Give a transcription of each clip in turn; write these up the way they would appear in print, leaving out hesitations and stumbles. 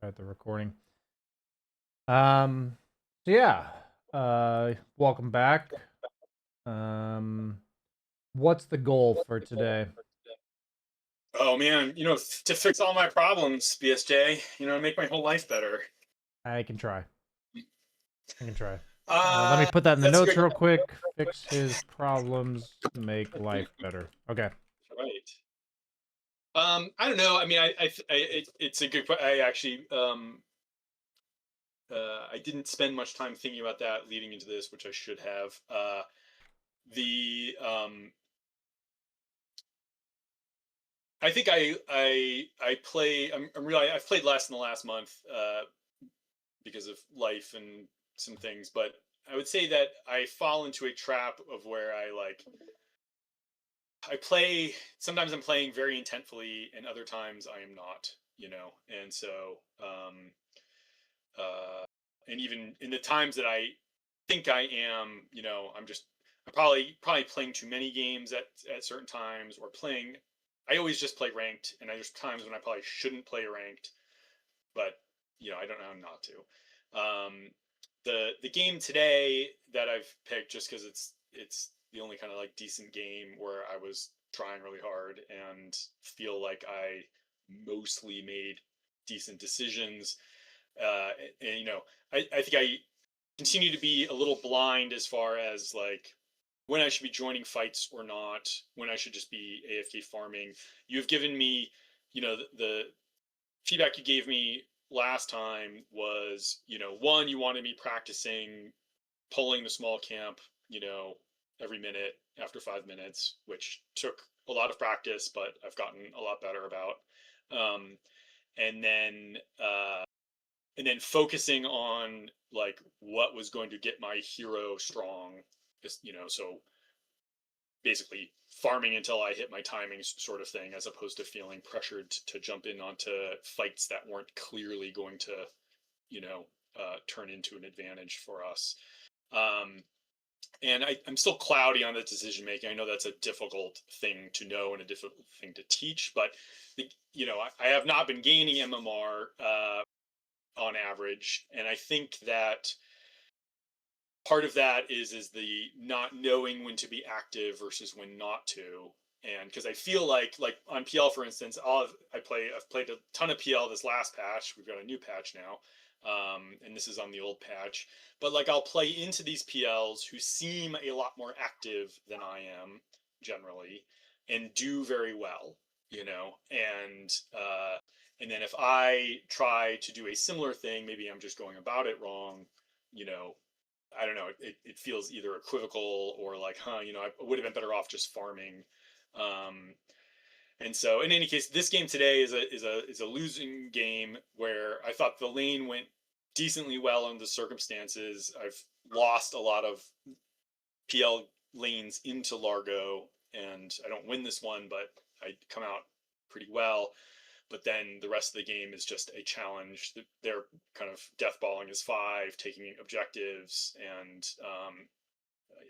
Start the recording. So yeah, welcome back. Um, what's the goal for today? Oh man, to fix all my problems, BSJ, make my whole life better. I can try. I can try. Let me Uh, put that in the that's a notes great. real quick. Fix his problems, make life better. Okay. Right. I don't know. I mean, it's a good. I actually, I didn't spend much time thinking about that leading into this, which I should have. The I think I play. I'm really. I've played less in the last month because of life and some things, but I would say that I fall into a trap of where I play. Sometimes I'm playing very intentfully, and other times I am not. And so uh, and even in the times that I think I am, I'm probably playing too many games at certain times, or playing. I always just play ranked, and there's times when I probably shouldn't play ranked, but I don't know how not to. The game today that I've picked just because it's the only kind of like decent game where I was trying really hard and feel like I mostly made decent decisions. And I think I continue to be a little blind as far as like when I should be joining fights or not, when I should just be AFK farming. You've given me, the feedback you gave me last time was, one, you wanted me practicing pulling the small camp, every minute after 5 minutes, which took a lot of practice, but I've gotten a lot better about. Um, and then, uh, and then focusing on like what was going to get my hero strong, so basically farming until I hit my timings sort of thing, as opposed to feeling pressured to jump in onto fights that weren't clearly going to, turn into an advantage for us. Um, and I'm still cloudy on the decision making. I know that's a difficult thing to know and a difficult thing to teach, but I have not been gaining MMR on average, and I think that part of that is the not knowing when to be active versus when not to. And because I feel like on PL, for instance, I've played a ton of PL this last patch. We've got a new patch now, and this is on the old patch. But like I'll play into these PLs who seem a lot more active than I am generally, and do very well, and then if I try to do a similar thing, maybe I'm just going about it wrong, you know, I don't know. It feels either equivocal or like, I would have been better off just farming. Um, and so, in any case, this game today is a losing game where I thought the lane went decently well under the circumstances. I've lost a lot of PL lanes into Largo, and I don't win this one, but I come out pretty well. But then the rest of the game is just a challenge. They're kind of deathballing as five, taking objectives, and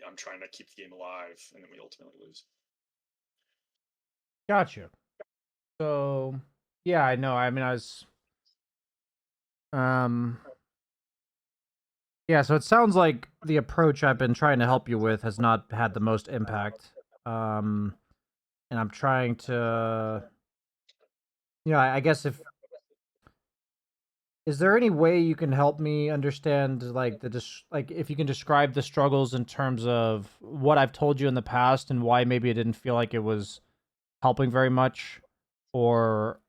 I'm trying to keep the game alive, and then we ultimately lose. Gotcha. So yeah, I know. I mean, um, yeah. So it sounds like the approach I've been trying to help you with has not had the most impact. Um, and I'm trying to, I guess if is there any way you can help me understand like like if you can describe the struggles in terms of what I've told you in the past and why maybe it didn't feel like it was helping very much, or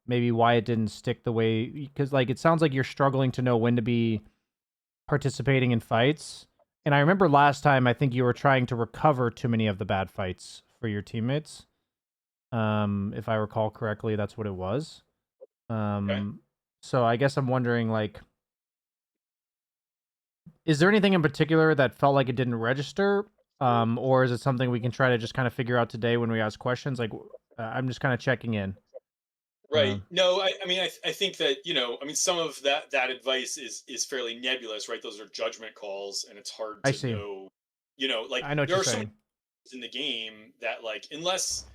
maybe why it didn't stick the way, because like it sounds like you're struggling to know when to be participating in fights. And I remember last time I think you were trying to recover too many of the bad fights for your teammates. If I recall correctly, that's what it was. Okay. Um, so I guess I'm wondering, like, is there anything in particular that felt like it didn't register? Or is it something we can try to just kind of figure out today when we ask questions? Like, I'm just kind of checking in. Right. Um, No, I think that some of that advice is fairly nebulous, right? Those are judgment calls, and it's hard I to see. know. Like I know what there you're are so many saying. things in the game that like unless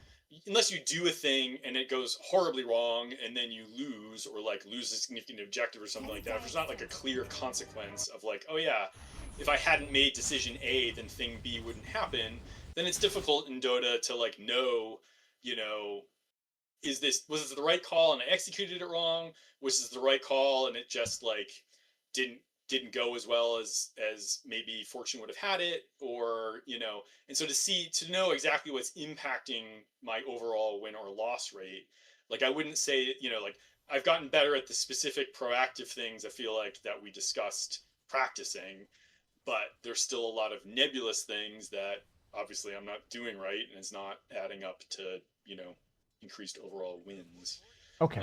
unless you do a thing and it goes horribly wrong and then you lose, or like lose a significant objective or something like that, if there's not like a clear consequence of like, oh yeah, if I hadn't made decision A, then thing B wouldn't happen, then it's difficult in Dota to like know, you know, was this the right call and I executed it wrong? Was this the right call and it just like didn't go as well as maybe Fortune would have had it, or and so to know exactly what's impacting my overall win or loss rate, like I wouldn't say, like I've gotten better at the specific proactive things I feel like that we discussed practicing, but there's still a lot of nebulous things that obviously I'm not doing right and it's not adding up to increased overall wins. Okay.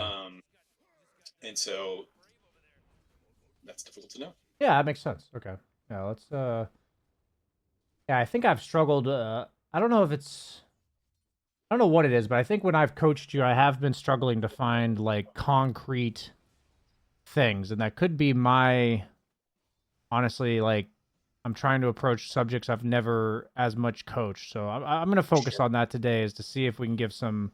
And so that's difficult to know. Yeah, that makes sense. Okay. Yeah, let's yeah, I think I've struggled I don't know what it is, but I think when I've coached you, I have been struggling to find like concrete things, and that could be my honestly, like, I'm trying to approach subjects I've never as much coached. So I'm going to focus on that today, is to see if we can give some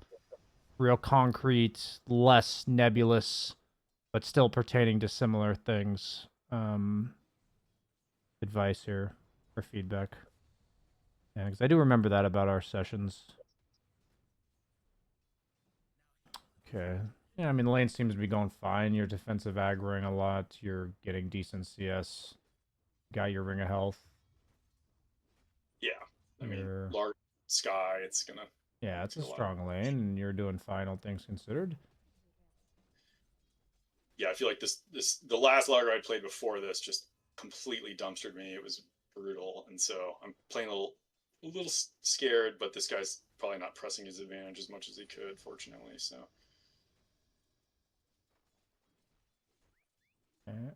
real concrete, less nebulous, but still pertaining to similar things. Advice here or feedback. Yeah, because I do remember that about our sessions. Okay. Yeah, I mean, the lane seems to be going fine. You're defensive aggroing a lot. You're getting decent CS. Got your ring of health. Yeah. I mean, large sky, it's gonna... Yeah, it's a strong lane, and you're doing fine, all things considered. Yeah, I feel like the last lager I played before this just completely dumpstered me. It was brutal, and so I'm playing a little scared, but this guy's probably not pressing his advantage as much as he could, fortunately, so... Okay.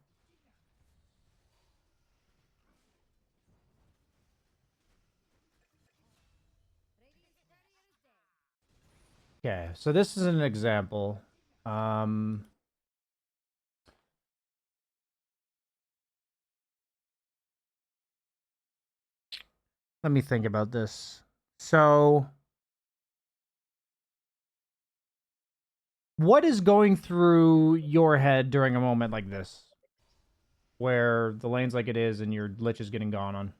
Okay, so this is an example. Let me think about this. So, what is going through your head during a moment like this, where the lane's like it is and your lich is getting gone on?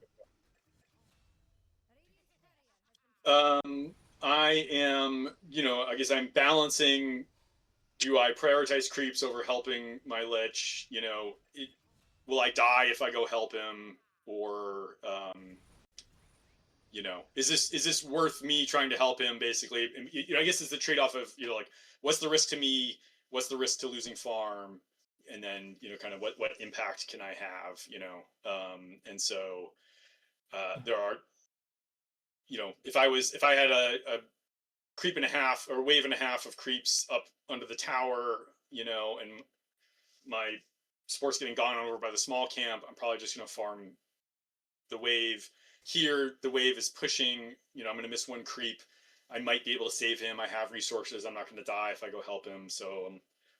I am, I guess I'm balancing, do I prioritize creeps over helping my lich? Will I die if I go help him? Or, is this worth me trying to help him, basically? And, I guess it's the trade-off of, like, what's the risk to me? What's the risk to losing farm? And then, kind of what impact can I have, and so there are, if I had a creep and a half or wave and a half of creeps up under the tower, and my sport's getting gone over by the small camp, I'm probably just going to farm the wave. Here, the wave is pushing, I'm going to miss one creep. I might be able to save him. I have resources. I'm not going to die if I go help him. So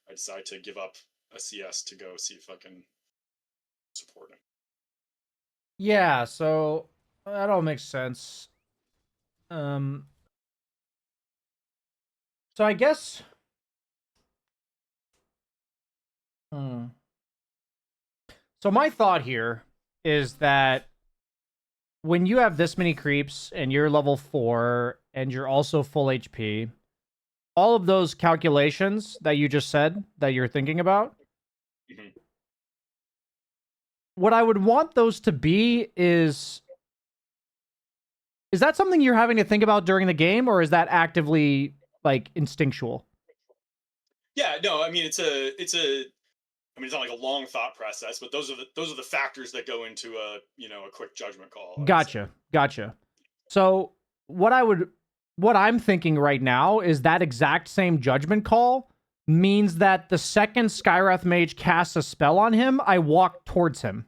I decide to give up a CS to go see if I can support him. Yeah, so that all makes sense. So I guess... So my thought here is that when you have this many creeps and you're level 4 and you're also full HP, all of those calculations that you just said that you're thinking about, what I would want those to be is that something you're having to think about during the game, or is that actively like instinctual? Yeah, no, I mean it's not like a long thought process, but those are the factors that go into a quick judgment call. Gotcha. So what I'm thinking right now is that exact same judgment call means that the second Skywrath Mage casts a spell on him, I walk towards him.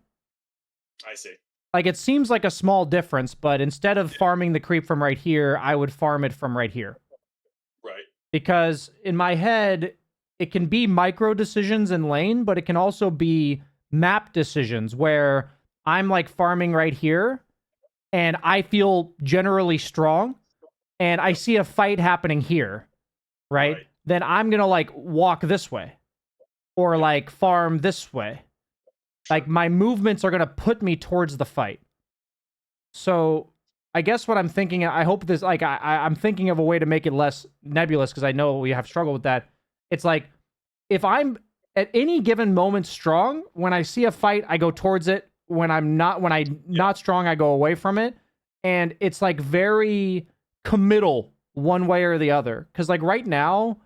I see. Like, it seems like a small difference, but instead of farming the creep from right here, I would farm it from right here. Right. Because in my head, it can be micro decisions in lane, but it can also be map decisions where I'm like farming right here and I feel generally strong. and I see a fight happening here, right? Right. Then I'm gonna like walk this way or like farm this way. Sure. Like my movements are gonna put me towards the fight. So I guess what I'm thinking, I hope this like I'm thinking of a way to make it less nebulous because I know we have struggled with that. It's like if I'm at any given moment strong, when I see a fight, I go towards it. When I'm not strong, I go away from it. And it's like very committal one way or the other. Because like right now,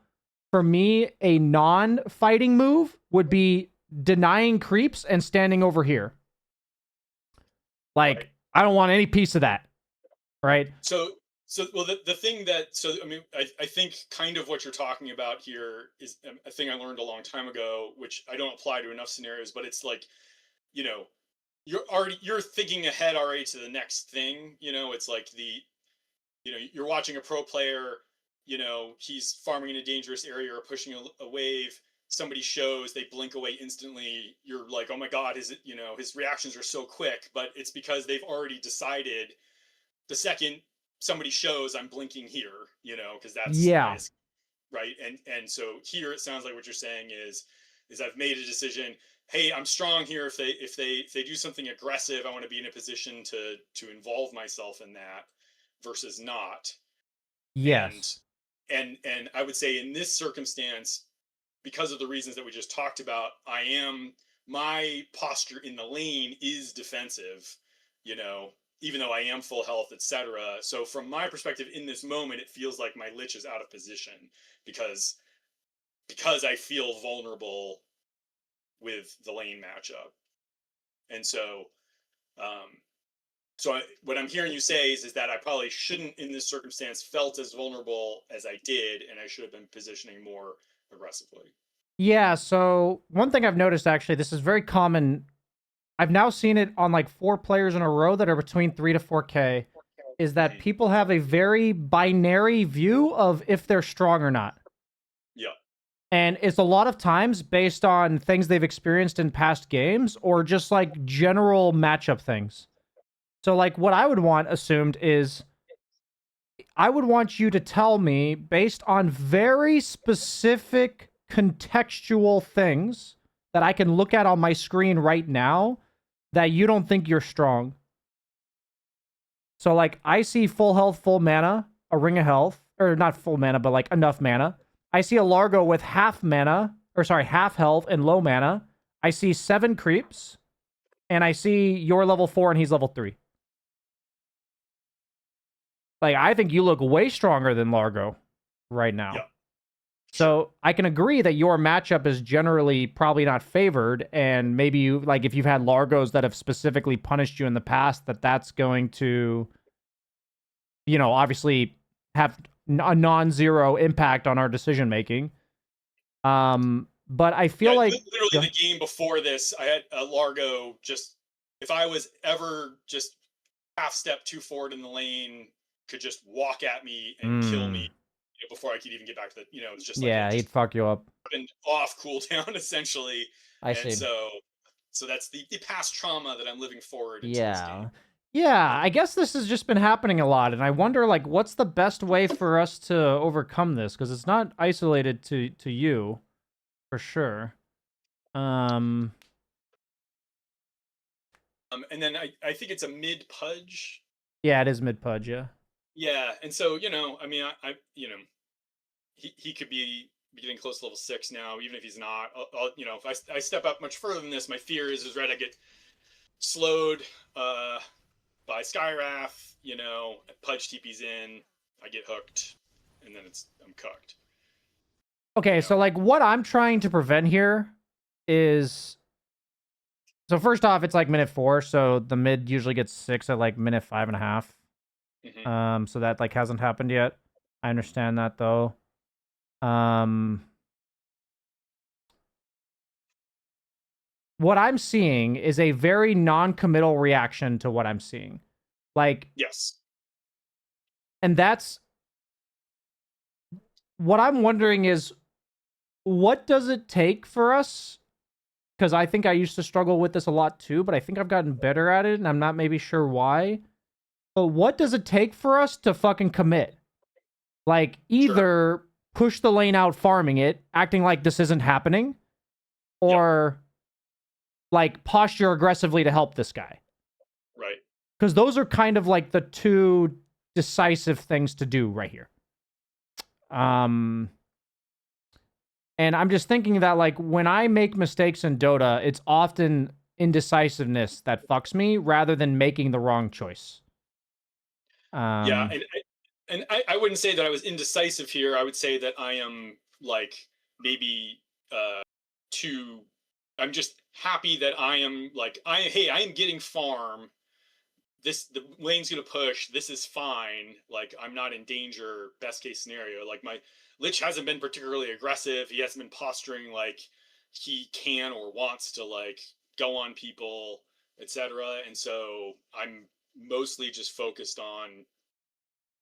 for me, a non-fighting move would be denying creeps and standing over here. Like, Right. I don't want any piece of that. Right? So well, the thing that, so I mean, I think kind of what you're talking about here is a thing I learned a long time ago, which I don't apply to enough scenarios, but it's like, you know, you're thinking ahead already to the next thing. It's like you're watching a pro player, he's farming in a dangerous area or pushing a wave. Somebody shows, they blink away instantly. You're like, oh my God, his reactions are so quick, but it's because they've already decided the second somebody shows, I'm blinking here, because that's my, Yeah. right. And so here it sounds like what you're saying is I've made a decision. Hey, I'm strong here. If they do something aggressive, I want to be in a position to involve myself in that versus not. Yes. And I would say in this circumstance, because of the reasons that we just talked about, my posture in the lane is defensive, even though I am full health, etc. So from my perspective in this moment, it feels like my lich is out of position because I feel vulnerable with the lane matchup. And so what I'm hearing you say is that I probably shouldn't in this circumstance felt as vulnerable as I did, and I should have been positioning more aggressively. Yeah, so one thing I've noticed actually, this is very common. I've now seen it on like 4 players in a row that are between 3 to 4K, is that people have a very binary view of if they're strong or not. Yeah. And it's a lot of times based on things they've experienced in past games or just like general matchup things. So like what I would want assumed is I would want you to tell me based on very specific contextual things that I can look at on my screen right now that you don't think you're strong. So like I see full health, full mana, a ring of health, or not full mana, but like enough mana. I see a Largo with half health and low mana. I see 7 creeps, and I see you're level 4 and he's level 3. Like, I think you look way stronger than Largo right now. Yeah. So I can agree that your matchup is generally probably not favored, and maybe you like if you've had Largos that have specifically punished you in the past, that's going to, obviously have a non-zero impact on our decision making. But I feel like literally the game before this, I had a Largo. Just if I was ever just half step too forward in the lane, could just walk at me and kill me before I could even get back to the. It's just like he'd fuck you up. Been off cooldown essentially. I see. So that's the past trauma that I'm living forward into this game. Yeah, I guess this has just been happening a lot, and I wonder, like, what's the best way for us to overcome this? Because it's not isolated to you, for sure. And then I think it's a mid pudge. Yeah, it is mid pudge. Yeah. Yeah, and so I mean, he could be getting close to level 6 now, even if he's not. I'll if I step up much further than this, my fear is right. I get slowed by Skywrath, Pudge TP's in, I get hooked, and then I'm cooked. Okay, so like what I'm trying to prevent here is, so first off, it's like minute 4, so the mid usually gets 6 at like minute 5.5. So that like hasn't happened yet. I understand that though. What I'm seeing is a very non-committal reaction to what I'm seeing. Like, yes. And that's what I'm wondering is, what does it take for us? Because I think I used to struggle with this a lot too, but I think I've gotten better at it, and I'm not maybe sure why. But what does it take for us to fucking commit? Like, either push the lane out farming it, acting like this isn't happening, or like posture aggressively to help this guy. Right. Because those are kind of like the two decisive things to do right here. And I'm just thinking that, like, when I make mistakes in Dota, it's often indecisiveness that fucks me rather than making the wrong choice. Yeah, and I wouldn't say that I was indecisive here. I would say that I am like maybe too. I'm just happy that I am like I am getting farm. The lane's gonna push. This is fine. Like I'm not in danger. Best case scenario. Like my Lich hasn't been particularly aggressive. He hasn't been posturing like he can or wants to like go on people, etc. And so I'm mostly just focused on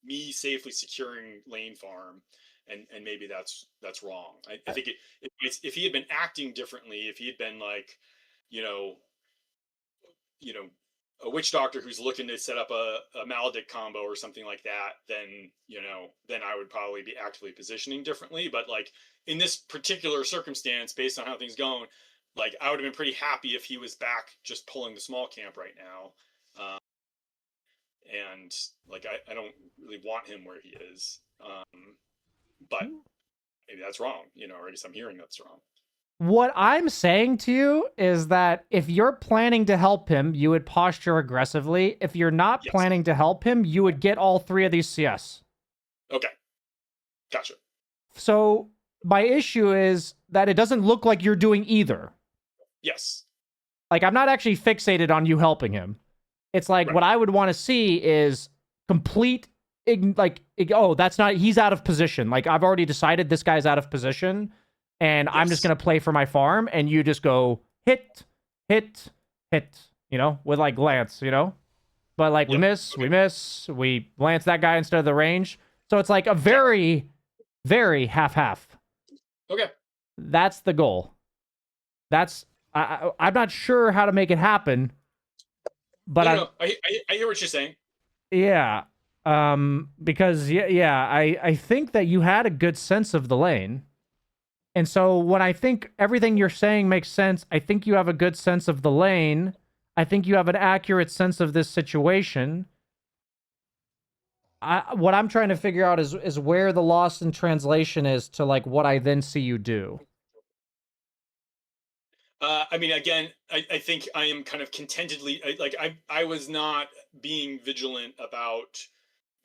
me safely securing lane farm, and maybe that's wrong. I think if he had been acting differently, if he had been like, you know, you know, a witch doctor who's looking to set up a maledict combo or something like that, then then I would probably be actively positioning differently. But like in this particular circumstance, based on how things going, like I would have been pretty happy if he was back just pulling the small camp right now. And like I don't really want him where he is. But maybe that's wrong, or I guess I'm hearing that's wrong. What I'm saying to you is that if you're planning to help him, you would posture aggressively. If you're not Yes. planning to help him, you would get all three of these CS. Okay. Gotcha. So my issue is that it doesn't look like you're doing either. Yes. Like, I'm not actually fixated on you helping him. It's like, what I would want to see is complete, that's not, he's out of position. Like, I've already decided this guy's out of position, and I'm just going to play for my farm, and you just go hit, hit, hit, with like glance, But like, we miss, we glance that guy instead of the range. So it's like a very, very half-half. Okay. That's the goal. I'm not sure how to make it happen, but I hear what you're saying. Yeah. Because I think that you had a good sense of the lane. And so when I think everything you're saying makes sense, I think you have a good sense of the lane. I think you have an accurate sense of this situation. What I'm trying to figure out is where the loss in translation is to like what I then see you do. I mean, again, I think I am kind of contentedly I was not being vigilant about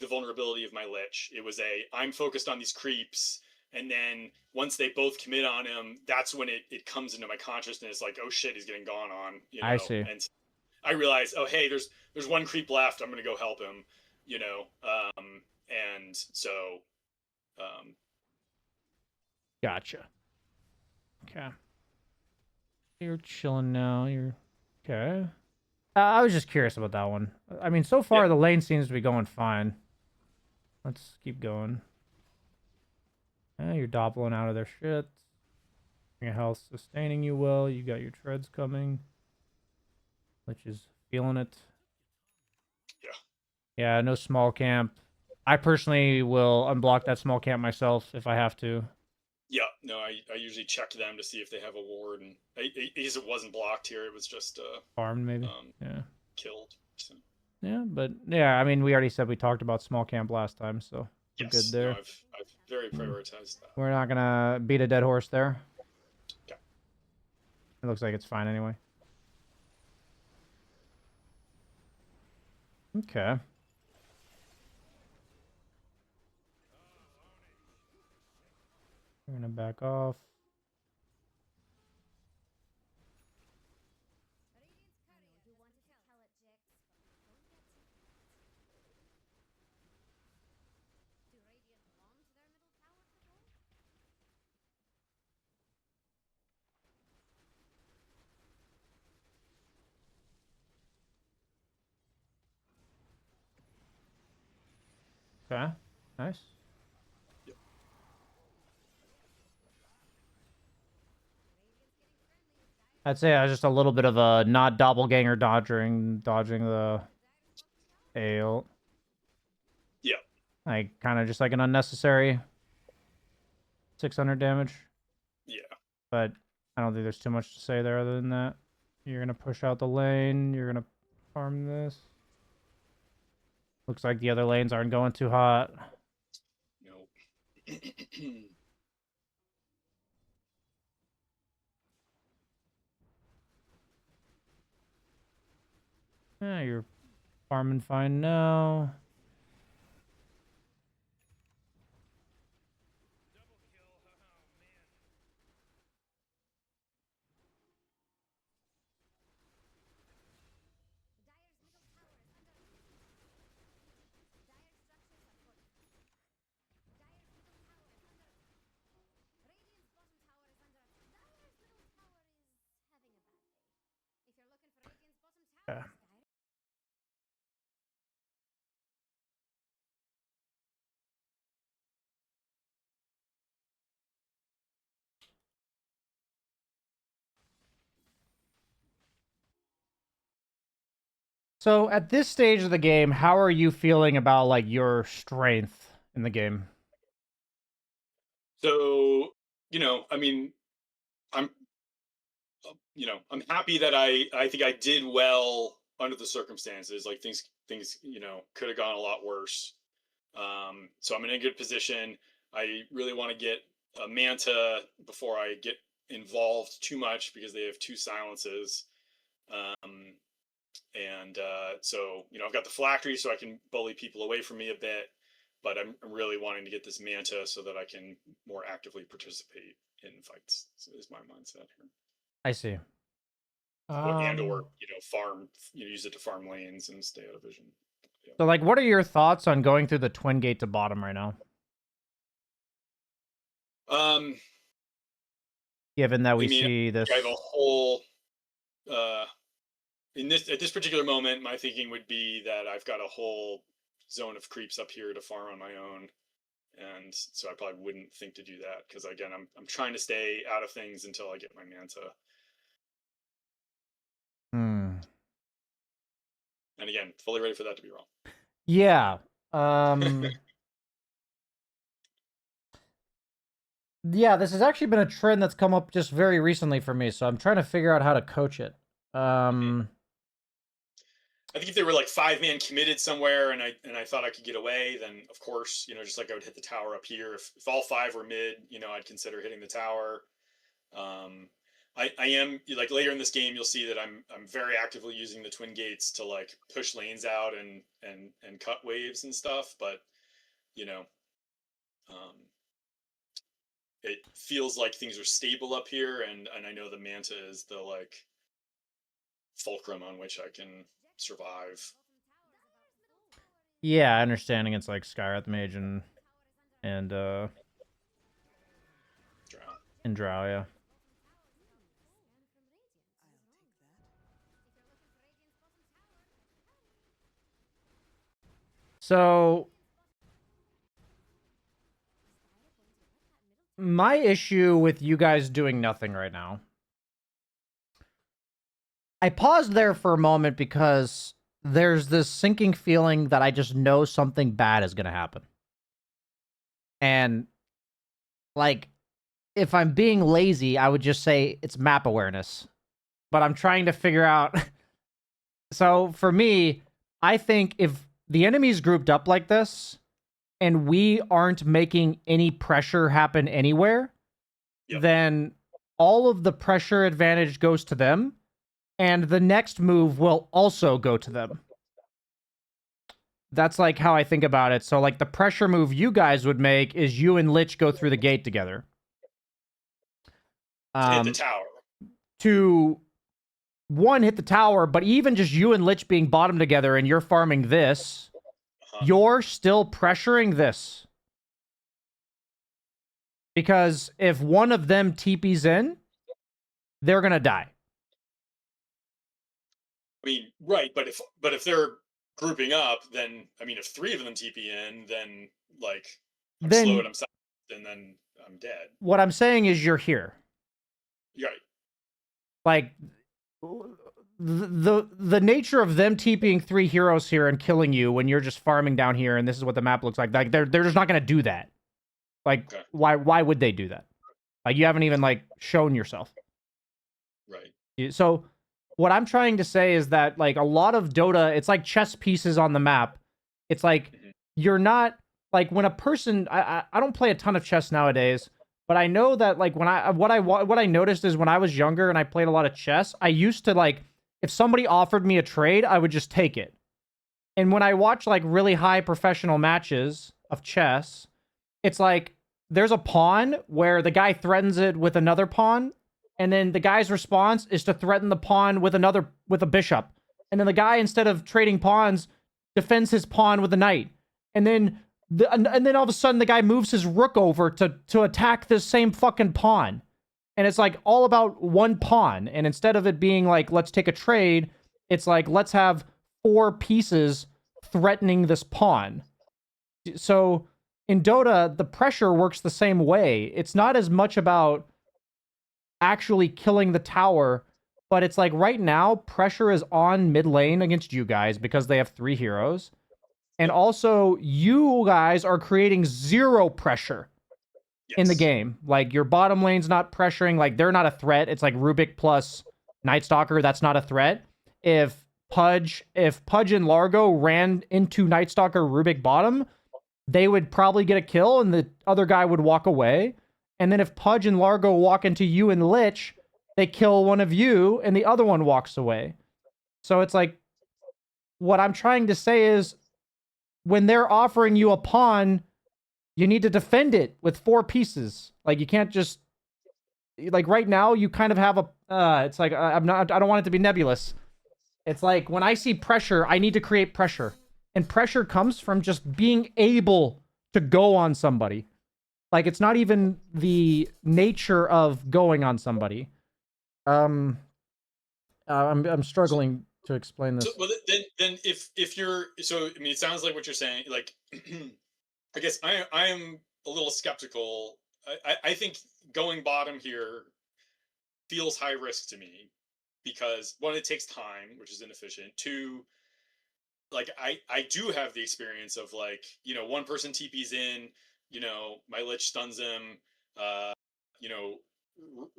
the vulnerability of my Lich. It was I'm focused on these creeps, and then once they both commit on him, that's when it comes into my consciousness, like, oh shit, he's getting gone on, I see. And I realize, oh hey, there's one creep left. I'm gonna go help him, and so, Gotcha. Okay. You're chilling now. You're okay. I was just curious about that one. I mean, so far the lane seems to be going fine. Let's keep going. You're doppling out of their shit. Your health sustaining you well. You got your treads coming. Which is feeling it. Yeah. Yeah, no small camp. I personally will unblock that small camp myself if I have to. Yeah, no, I usually check them to see if they have a ward, and it wasn't blocked here. It was just farmed maybe. Yeah. Killed. So. Yeah, but yeah, I mean, we already said we talked about small camp last time, so we're good there. No, I've very prioritized that. We're not gonna beat a dead horse there. Okay. It looks like it's fine anyway. Okay. We're gonna back off. Okay. Nice. Yep. I'd say I was just a little bit of a not doppelganger dodging the ale. Yeah. Like, kind of just like an unnecessary 600 damage. Yeah. But I don't think there's too much to say there other than that. You're going to push out the lane. You're going to farm this. Looks like the other lanes aren't going too hot. Nope. Yeah, you're farming fine now. Yeah. So at this stage of the game, how are you feeling about like your strength in the game? So, I mean, I'm, I'm happy that I think I did well under the circumstances. Like things, could have gone a lot worse. So I'm in a good position. I really want to get a Manta before I get involved too much because they have two silences. Um, and so I've got the phylactery so I can bully people away from me a bit, but I'm really wanting to get this Manta so that I can more actively participate in fights. So is my mindset here. I see. Or farm, use it to farm lanes and stay out of vision. Yeah. So like, what are your thoughts on going through the twin gate to bottom right now? Um, Given that we I mean, see this, I have a whole at this particular moment, my thinking would be that I've got a whole zone of creeps up here to farm on my own, and so I probably wouldn't think to do that because again, I'm trying to stay out of things until I get my Manta. And again, fully ready for that to be wrong. Yeah. Um. Yeah, this has actually been a trend that's come up just very recently for me, so I'm trying to figure out how to coach it. I think if they were like 5-man committed somewhere and I thought I could get away, then of course, just like I would hit the tower up here. If all 5 were mid, I'd consider hitting the tower. I am like later in this game, you'll see that I'm very actively using the twin gates to like push lanes out and cut waves and stuff. But um, it feels like things are stable up here, and I know the Manta is the like fulcrum on which I can survive. Yeah, I understand against like Skywrath Mage and Drow. and Drow, yeah. So my issue with you guys doing nothing right now. I paused there for a moment because there's this sinking feeling that I just know something bad is going to happen. And like, if I'm being lazy, I would just say it's map awareness. But I'm trying to figure out. So for me, I think if the enemy's grouped up like this and we aren't making any pressure happen anywhere, Yep. then all of the pressure advantage goes to them, and the next move will also go to them. That's like how I think about it. So like the pressure move you guys would make is you and Lich go through the gate together. Hit the tower. To one, hit the tower, but even just you and Lich being bottom together and you're farming this, you're still pressuring this. Because if one of them TPs in, they're gonna die. I mean, right, but if they're grouping up, then I mean, if 3 of them TP in, then like I'm slowed, I'm silent, and then I'm dead. What I'm saying is you're here. You're right. Like the nature of them TPing 3 heroes here and killing you when you're just farming down here, and this is what the map looks like they're just not gonna do that. Like, Okay. why would they do that? Like, you haven't even like shown yourself. Right. So what I'm trying to say is that like a lot of Dota, it's like chess pieces on the map. It's like you're not like when a person. I don't play a ton of chess nowadays, but I know that like when what I noticed is when I was younger and I played a lot of chess, I used to like if somebody offered me a trade, I would just take it. And when I watch like really high professional matches of chess, it's like there's a pawn where the guy threatens it with another pawn, and then the guy's response is to threaten the pawn with a bishop. And then the guy, instead of trading pawns, defends his pawn with a knight. And then all of a sudden the guy moves his rook over to attack this same fucking pawn. And it's like all about one pawn. And instead of it being like, let's take a trade, it's like, let's have 4 pieces threatening this pawn. So in Dota, the pressure works the same way. It's not as much about actually killing the tower, but it's like right now, pressure is on mid lane against you guys because they have 3 heroes. And also, you guys are creating 0 pressure in the game. Like, your bottom lane's not pressuring. Like, they're not a threat. It's like Rubik plus Night Stalker. That's not a threat. If Pudge and Largo ran into Night Stalker Rubik bottom, they would probably get a kill and the other guy would walk away. And then if Pudge and Largo walk into you and Lich, they kill one of you and the other one walks away. So it's like, what I'm trying to say is, when they're offering you a pawn, you need to defend it with 4 pieces. Like, you can't just, like, right now you kind of have a it's like I don't want it to be nebulous. It's like when I see pressure, I need to create pressure. And pressure comes from just being able to go on somebody. Like, it's not even the nature of going on somebody. I'm struggling to explain this. So, well, then if you're so, I mean, it sounds like what you're saying. Like, I guess I am a little skeptical. I think going bottom here feels high risk to me because 1, it takes time, which is inefficient. 2, like I do have the experience of like, you know, one person TP's in, you know, my Lich stuns him, you know,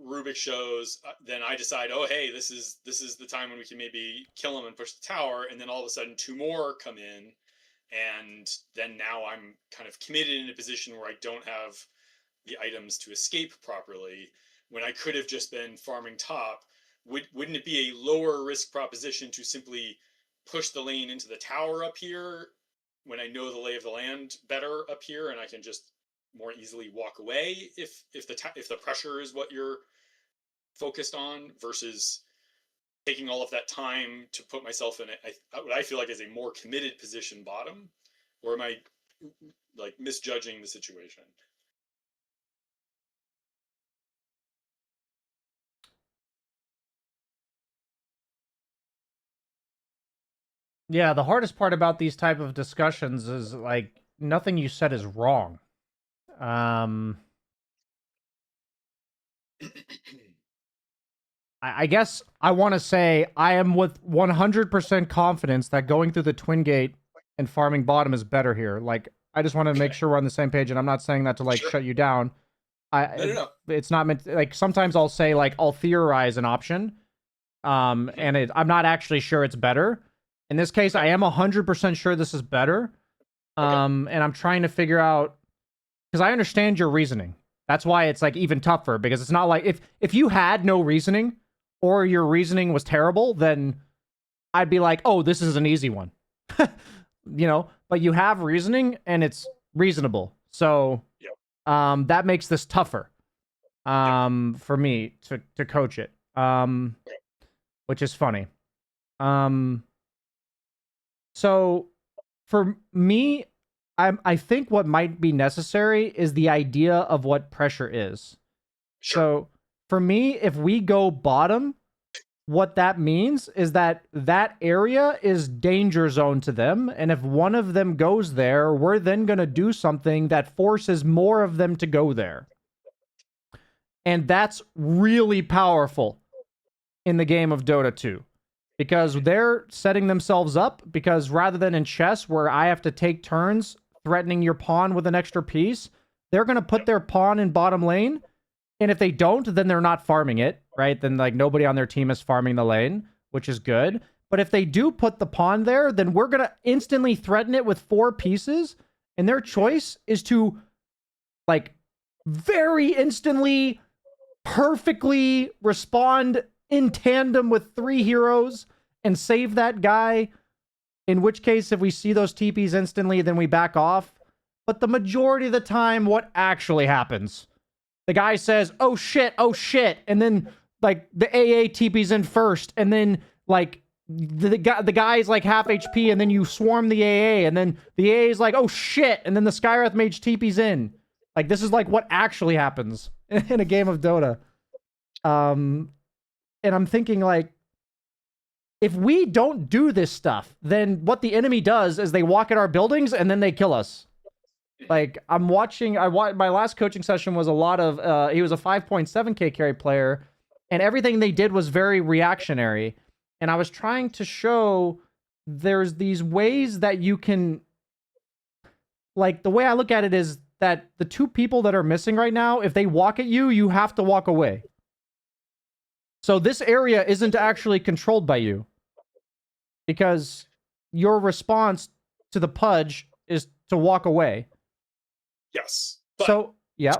Rubik shows, then I decide, oh hey, this is the time when we can maybe kill him and push the tower, and then all of a sudden 2 more come in, and then now I'm kind of committed in a position where I don't have the items to escape properly when I could have just been farming top. Wouldn't it be a lower risk proposition to simply push the lane into the tower up here when I know the lay of the land better up here and I can just more easily walk away if the pressure is what you're focused on, versus taking all of that time to put myself in what I feel like is a more committed position bottom? Or am I like misjudging the situation? Yeah, the hardest part about these type of discussions is like nothing you said is wrong. I guess I want to say I am with 100% confidence that going through the Twin Gate and farming bottom is better here. Like, I just want to make sure we're on the same page, and I'm not saying that to like shut you down. No. It's not meant to, like, sometimes I'll say like I'll theorize an option, and I'm not actually sure it's better. In this case, I am 100% sure this is better. And I'm trying to figure out, because I understand your reasoning. That's why it's like even tougher, because it's not like if you had no reasoning or your reasoning was terrible, then I'd be like, oh, this is an easy one. You know, but you have reasoning and it's reasonable. So that makes this tougher for me to coach it. Which is funny. So for me, I think what might be necessary is the idea of what pressure is. So for me, if we go bottom, what that means is that that area is danger zone to them. And if one of them goes there, we're then going to do something that forces more of them to go there. And that's really powerful in the game of Dota 2. because they're setting themselves up, because rather than in chess where I have to take turns threatening your pawn with an extra piece, they're going to put their pawn in bottom lane. And if they don't, then they're not farming it, right? Then like nobody on their team is farming the lane, which is good. But if they do put the pawn there, then we're going to instantly threaten it with 4 pieces. And their choice is to like very instantly, perfectly respond in tandem with 3 heroes and save that guy. In which case, if we see those TPs instantly, then we back off. But the majority of the time, what actually happens? The guy says, oh shit, and then like the AA TP's in first, and then like the guy's like half HP, and then you swarm the AA, and then the AA is like, oh shit, and then the Skywrath Mage TP's in. Like, this is like what actually happens in a game of Dota. And I'm thinking like, if we don't do this stuff, then what the enemy does is they walk at our buildings and then they kill us. Like, my last coaching session was a lot of, he was a 5.7k carry player, and everything they did was very reactionary. And I was trying to show there's these ways that you can, like, the way I look at it is that the 2 people that are missing right now, if they walk at you, you have to walk away. So this area isn't actually controlled by you, because your response to the pudge is to walk away. Yes. But so yeah,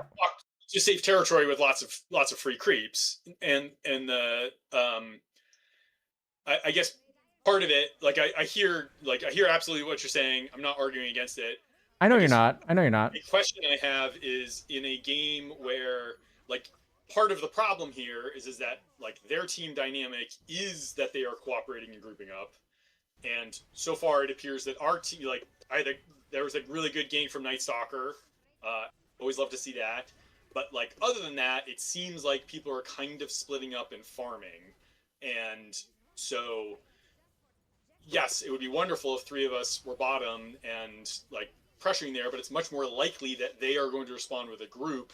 to save territory with lots of free creeps, and the I guess part of it, like I hear absolutely what you're saying. I'm not arguing against it. I know you're not. The question I have is, in a game where like part of the problem here is that like their team dynamic is that they are cooperating and grouping up, and so far it appears that our team, like there was a really good game from Night Stalker. Always love to see that. But like other than that, it seems like people are kind of splitting up and farming. And so yes, it would be wonderful if 3 of us were bottom and like pressuring there, but it's much more likely that they are going to respond with a group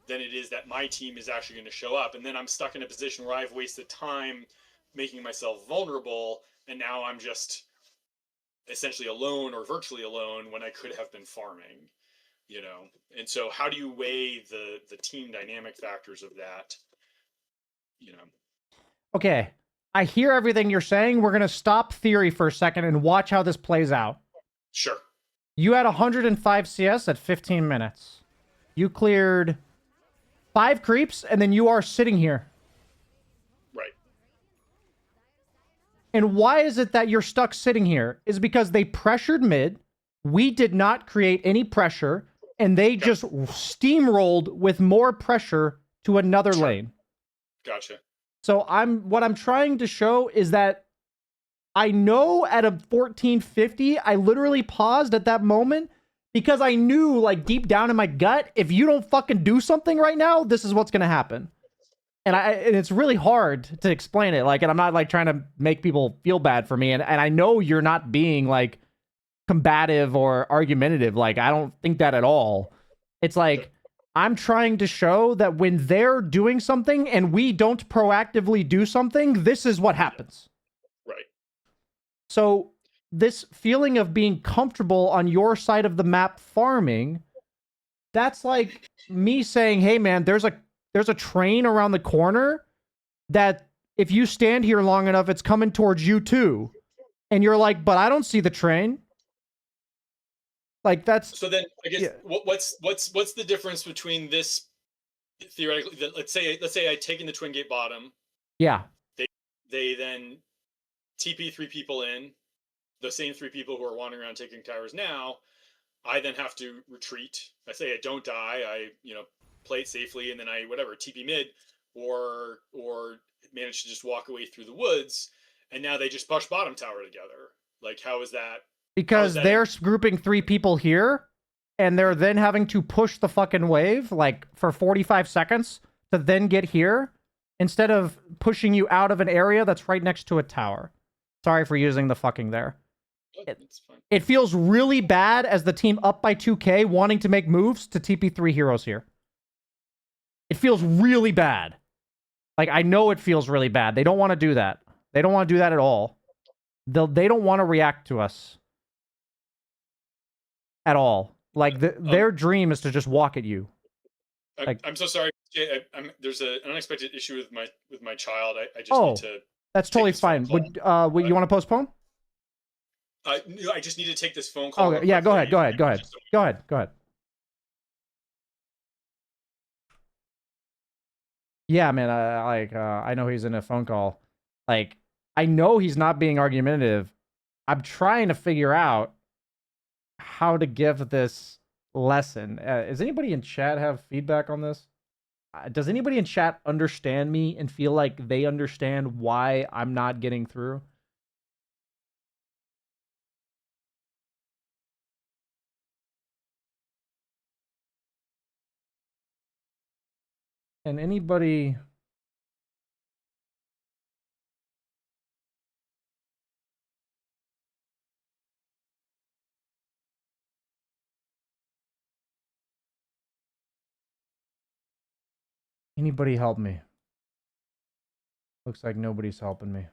than it is that my team is actually going to show up. And then I'm stuck in a position where I've wasted time making myself vulnerable, and now I'm just essentially alone or virtually alone when I could have been farming. You know, and so how do you weigh the team dynamic factors of that? You know. Okay, I hear everything you're saying. We're gonna stop theory for a second and watch how this plays out. Sure. You had 105 CS at 15 minutes. You cleared 5 creeps, and then you are sitting here. Right. And why is it that you're stuck sitting here? Is because they pressured mid. We did not create any pressure. And they just steamrolled with more pressure to another lane. Gotcha. So what I'm trying to show is that I know at a 1450, I literally paused at that moment because I knew, like, deep down in my gut, if you don't fucking do something right now, this is what's going to happen. And it's really hard to explain it. Like, and I'm not like trying to make people feel bad for me. And I know you're not being like combative or argumentative. Like, I don't think that at all. It's like, I'm trying to show that when they're doing something and we don't proactively do something, this is what happens. Right. So this feeling of being comfortable on your side of the map farming, that's like me saying, hey man, there's a train around the corner that if you stand here long enough, it's coming towards you too. And you're like, but I don't see the train. Like, that's so. Then I guess what's the difference between this theoretically? Let's say I take in the twin gate bottom. Yeah. They then TP 3 people in, the same 3 people who are wandering around taking towers now. I then have to retreat. I say I don't die. I play it safely, and then I TP mid or manage to just walk away through the woods. And now they just push bottom tower together. Like, how is that? Because they're grouping 3 people here, and they're then having to push the fucking wave, like, for 45 seconds to then get here, instead of pushing you out of an area that's right next to a tower. Sorry for using the fucking there. It feels really bad as the team up by 2k wanting to make moves to TP 3 heroes here. It feels really bad. Like, I know it feels really bad. They don't want to do that. They don't want to do that at all. They don't want to react to us at all. Like their dream is to just walk at you. I'm so sorry. There's an unexpected issue with my child. I just Oh, need to. that's totally fine. Would you want to postpone? I just need to take this phone call. Okay, yeah, go ahead. Go ahead. Yeah, man. I know he's in a phone call. Like, I know he's not being argumentative. I'm trying to figure out how to give this lesson. Does anybody in chat have feedback on this? Does anybody in chat understand me and feel like they understand why I'm not getting through? And anybody... Anybody help me? Looks like nobody's helping me.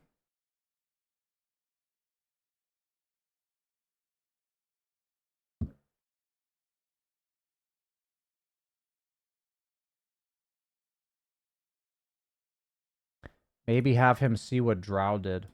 Maybe have him see what Drow did.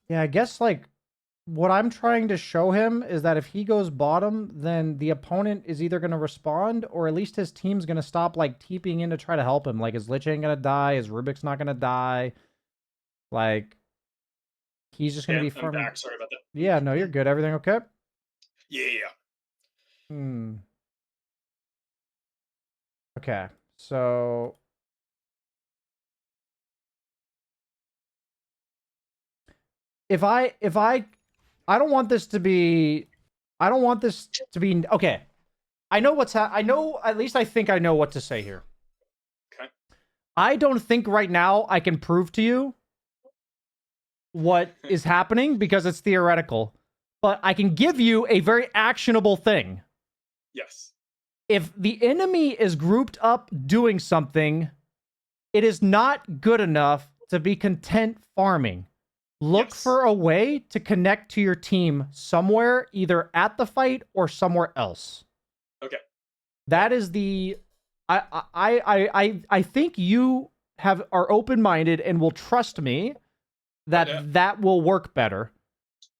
Yeah, I guess, like, what I'm trying to show him is that if he goes bottom, then the opponent is either going to respond, or at least his team's going to stop, like, TPing in to try to help him. Like, his Lich ain't going to die, his Rubik's not going to die. Like, he's just going to be farming. I'm back. Sorry about that. Yeah, no, you're good. Everything okay? Yeah. Okay, so... If I don't want this to be, okay. I know at least I think I know what to say here. Okay. I don't think right now I can prove to you what is happening because it's theoretical, but I can give you a very actionable thing. Yes. If the enemy is grouped up doing something, it is not good enough to be content farming. Look for a way to connect to your team somewhere, either at the fight or somewhere else. Okay. That is the... I think you are open-minded and will trust me that that will work better.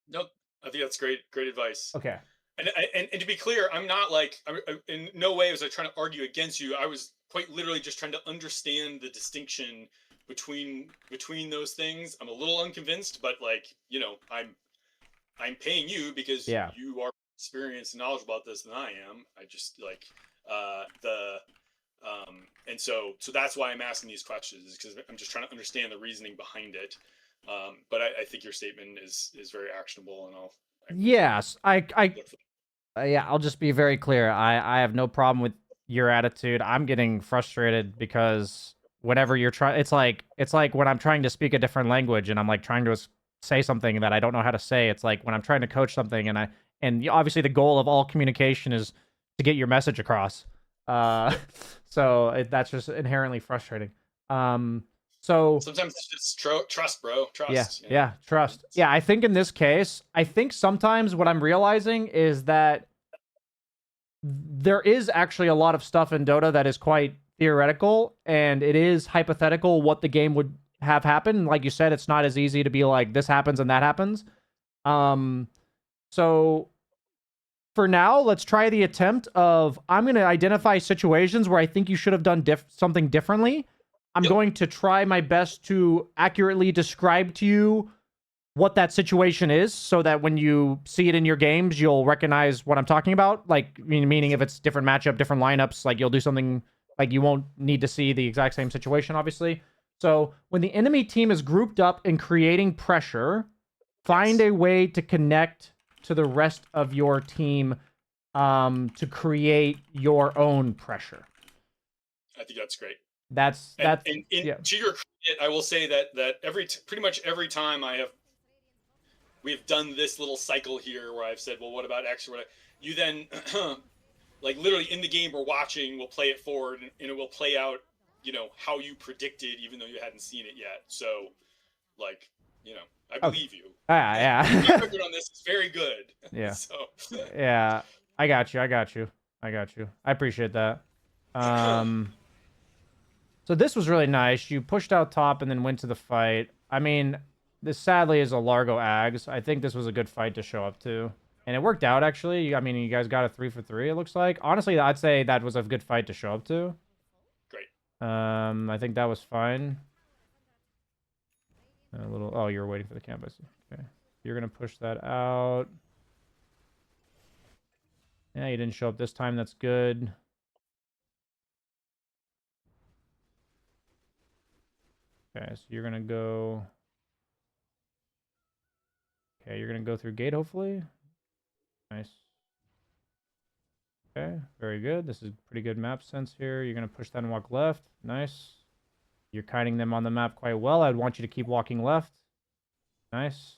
Nope. I think that's great advice. Okay. And to be clear, I'm not like... in no way was I trying to argue against you. I was quite literally just trying to understand the distinction between those things. I'm a little unconvinced, but, like, you know, I'm paying you because you are experienced and knowledgeable about this than I am. I just, like, and so that's why I'm asking these questions, because I'm just trying to understand the reasoning behind it. But I think your statement is very actionable, and yes, I'll just be very clear. I have no problem with your attitude. I'm getting frustrated because whenever you're trying, it's like when I'm trying to speak a different language and I'm, like, trying to say something that I don't know how to say. It's like when I'm trying to coach something and obviously the goal of all communication is to get your message across. So that's just inherently frustrating. So sometimes it's just trust, bro. Trust. Yeah, trust. Yeah, I think in this case, I think sometimes what I'm realizing is that there is actually a lot of stuff in Dota that is quite theoretical, and it is hypothetical what the game would have happen. Like you said, it's not as easy to be like, this happens and that happens. So for now, let's try the attempt of, I'm going to identify situations where I think you should have done something differently. I'm going to try my best to accurately describe to you what that situation is, so that when you see it in your games, you'll recognize what I'm talking about. Like, meaning if it's different matchup, different lineups, like you'll do something, like you won't need to see the exact same situation, obviously. So when the enemy team is grouped up and creating pressure, find Yes. a way to connect to the rest of your team to create your own pressure. I think that's great. That's And yeah. to your credit, I will say that pretty much every time we've done this little cycle here where I've said, well, what about X or what? You then like literally in the game we're watching, we'll play it forward and it will play out, you know, how you predicted, even though you hadn't seen it yet. So, like, you know, I believe you. Yeah. Your record on this is very good. Yeah. So Yeah. I got you. I appreciate that. So this was really nice. You pushed out top and then went to the fight. I mean, this sadly is a Largo Ags. I think this was a good fight to show up to. And it worked out, actually. I mean, you guys got a 3 for 3, it looks like. Honestly, I'd say that was a good fight to show up to. great. I think that was fine. A little... Oh, you were waiting for the camp, I see. Okay. You're going to push that out. Yeah, you didn't show up this time. That's good. Okay, so you're going to go... Okay, you're going to go through gate, hopefully. Nice. Okay, very good. This is pretty good map sense here. You're going to push that and walk left. Nice. You're kiting them on the map quite well. I'd want you to keep walking left. Nice.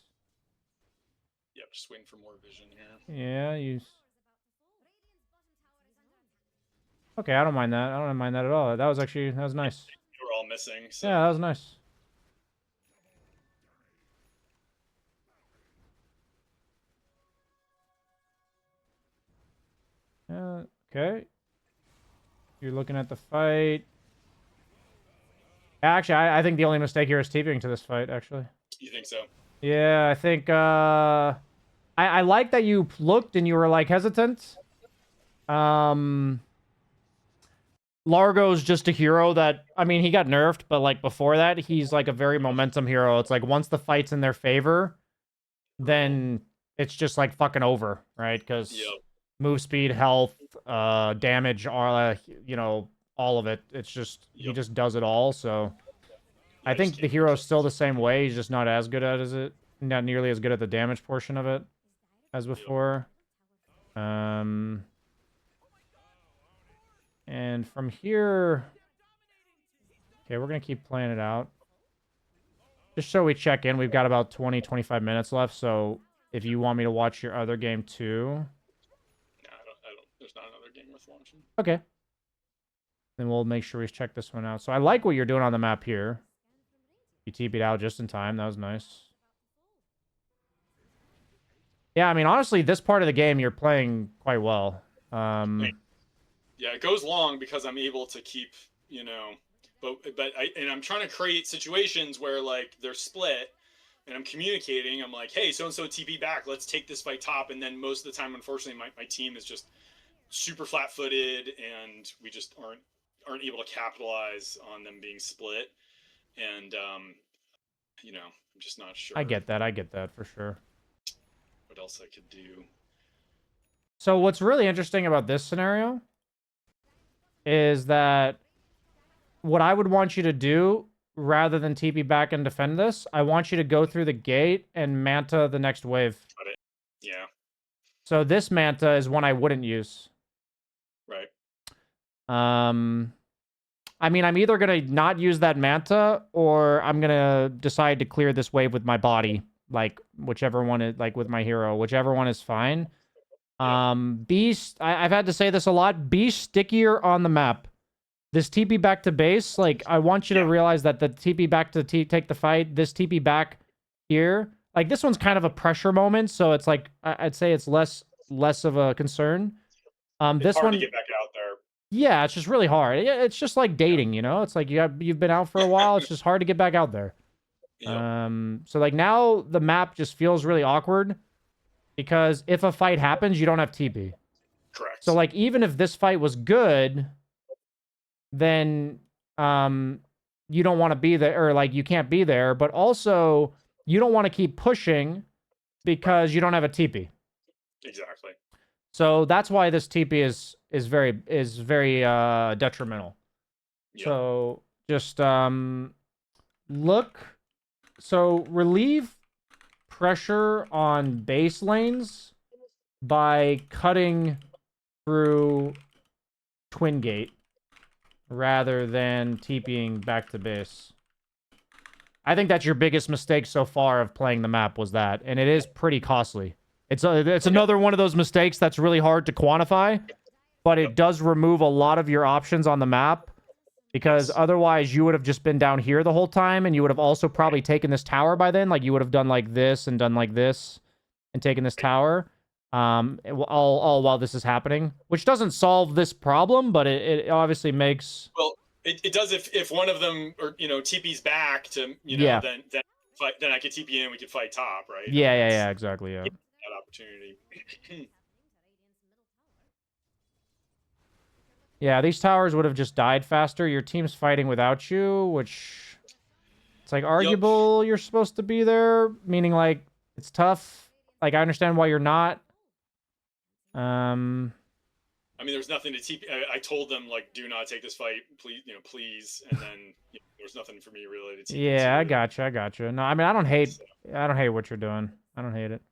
Yep, just waiting for more vision here. Yeah, you... Okay, I don't mind that. I don't mind that at all. That was actually... That was nice. You were all missing. So. Yeah, that was nice. Okay. You're looking at the fight. Actually, I think the only mistake here is TPing to this fight, actually. You think so? Yeah, I think, I like that you looked and you were, like, hesitant. Largo's just a hero that, I mean, he got nerfed, but, like, before that, he's, like, a very momentum hero. It's like, once the fight's in their favor, then it's just, like, fucking over, right? Because... Yep. Move speed, health, damage, you know, all of it. It's just, he just does it all, so... I think the hero's still the same way, he's just not as good at it. Not nearly as good at the damage portion of it as before. And from here... Okay, we're gonna keep playing it out. Just so we check in, we've got about 20-25 minutes left, so if you want me to watch your other game too... There's not another game worth watching. Okay. Then we'll make sure we check this one out. So I like what you're doing on the map here. You TP'd out just in time. That was nice. Yeah, I mean, honestly, this part of the game, you're playing quite well. Yeah, it goes long because I'm able to keep, you know... But I'm trying to create situations where, like, they're split... And I'm communicating. I'm like, hey, so-and-so TP back. Let's take this fight top. And then most of the time, unfortunately, my team is just super flat-footed, and we just aren't able to capitalize on them being split. And you know, I'm just not sure. I get that for sure. What else I could do? So what's really interesting about this scenario is that what I would want you to do, rather than TP back and defend this, I want you to go through the gate and Manta the next wave. Got it. Yeah. So this Manta is one I wouldn't use. Right. I mean, I'm either going to not use that Manta, or I'm going to decide to clear this wave with my body. Like, whichever one is, like, with my hero. Whichever one is fine. Yeah. I've had to say this a lot. Be stickier on the map. This TP back to base, like, I want you to realize that the TP back to take the fight, this TP back here, like, this one's kind of a pressure moment, so it's like, I'd say it's less of a concern. This hard one... to get back out there. Yeah, it's just really hard. It's just like dating, you know? It's like you've been out for a while, it's just hard to get back out there. Yep. So, like, now the map just feels really awkward, because if a fight happens, you don't have TP. Correct. So, like, even if this fight was good... then you don't want to be there, or like you can't be there. But also, you don't want to keep pushing because you don't have a TP. Exactly. So that's why this TP is very detrimental. Yep. So just look. So relieve pressure on base lanes by cutting through Twin Gate rather than TPing back to base. I think that's your biggest mistake so far of playing the map was that, and it is pretty costly. It's another one of those mistakes that's really hard to quantify, but it does remove a lot of your options on the map, because otherwise you would have just been down here the whole time, and you would have also probably taken this tower by then. Like, you would have done like this and done like this and taken this tower, all while this is happening, which doesn't solve this problem, but it obviously makes... Well, it does if one of them, or TP's back to then I could TP in and we could fight top, right? Yeah, exactly. Yeah, that opportunity. Yeah, these towers would have just died faster. Your team's fighting without you, which it's like arguable you're supposed to be there, meaning like it's tough. Like, I understand why you're not. I mean, there's nothing to TP. I told them, like, do not take this fight, please, please. And then there's nothing for me really to TP. Yeah, I gotcha. No, I mean, I don't hate what you're doing. I don't hate it.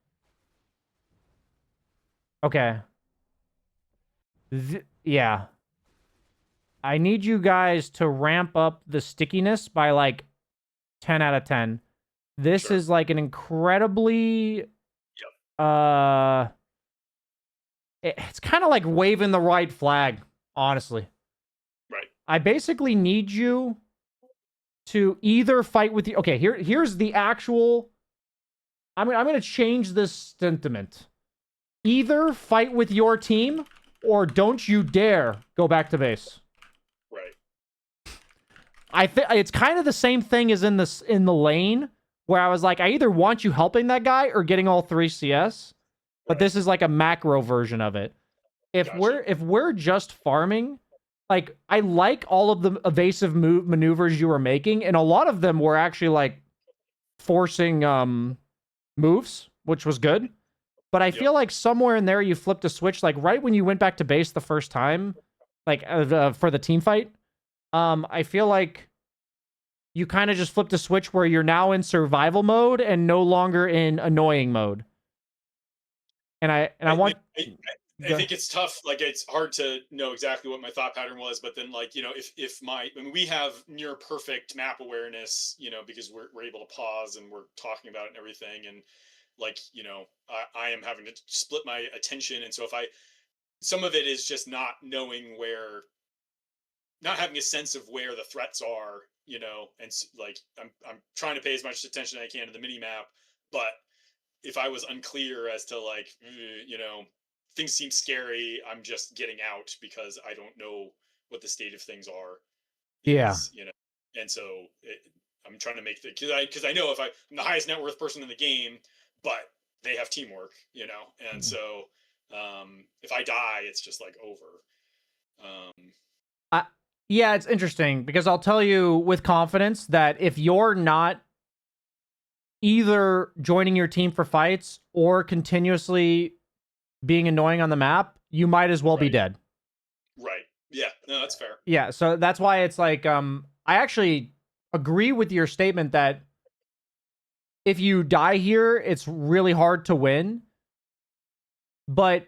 Okay. Yeah. I need you guys to ramp up the stickiness by like 10 out of 10. This is like an incredibly it's kind of like waving the right flag, honestly. Right. I basically need you to either fight with you. Okay, here's the actual... I'm going to change this sentiment. Either fight with your team, or don't you dare go back to base. Right. I think it's kind of the same thing as in the lane, where I was like, I either want you helping that guy or getting all 3 CS. But this is like a macro version of it. If we're just farming, like, I like all of the evasive maneuvers you were making, and a lot of them were actually like forcing moves, which was good. But I feel like somewhere in there you flipped a switch, like right when you went back to base the first time, like for the team fight. I feel like you kind of just flipped a switch where you're now in survival mode and no longer in annoying mode. And I think it's tough. Like, it's hard to know exactly what my thought pattern was, but then, like, we have near perfect map awareness, because we're able to pause and we're talking about it and everything. And like, I am having to split my attention. And so some of it is just not knowing not having a sense of where the threats are, and like, I'm trying to pay as much attention as I can to the mini map, but if I was unclear as to, like, things seem scary, I'm just getting out because I don't know what the state of things are. And so I'm trying to make because I know if I'm the highest net worth person in the game, but they have teamwork, and so if I die, it's just like over. Yeah, it's interesting because I'll tell you with confidence that if you're not either joining your team for fights or continuously being annoying on the map, you might as well be dead. Right. Yeah. No, that's fair. Yeah. So that's why it's like, I actually agree with your statement that if you die here, it's really hard to win. But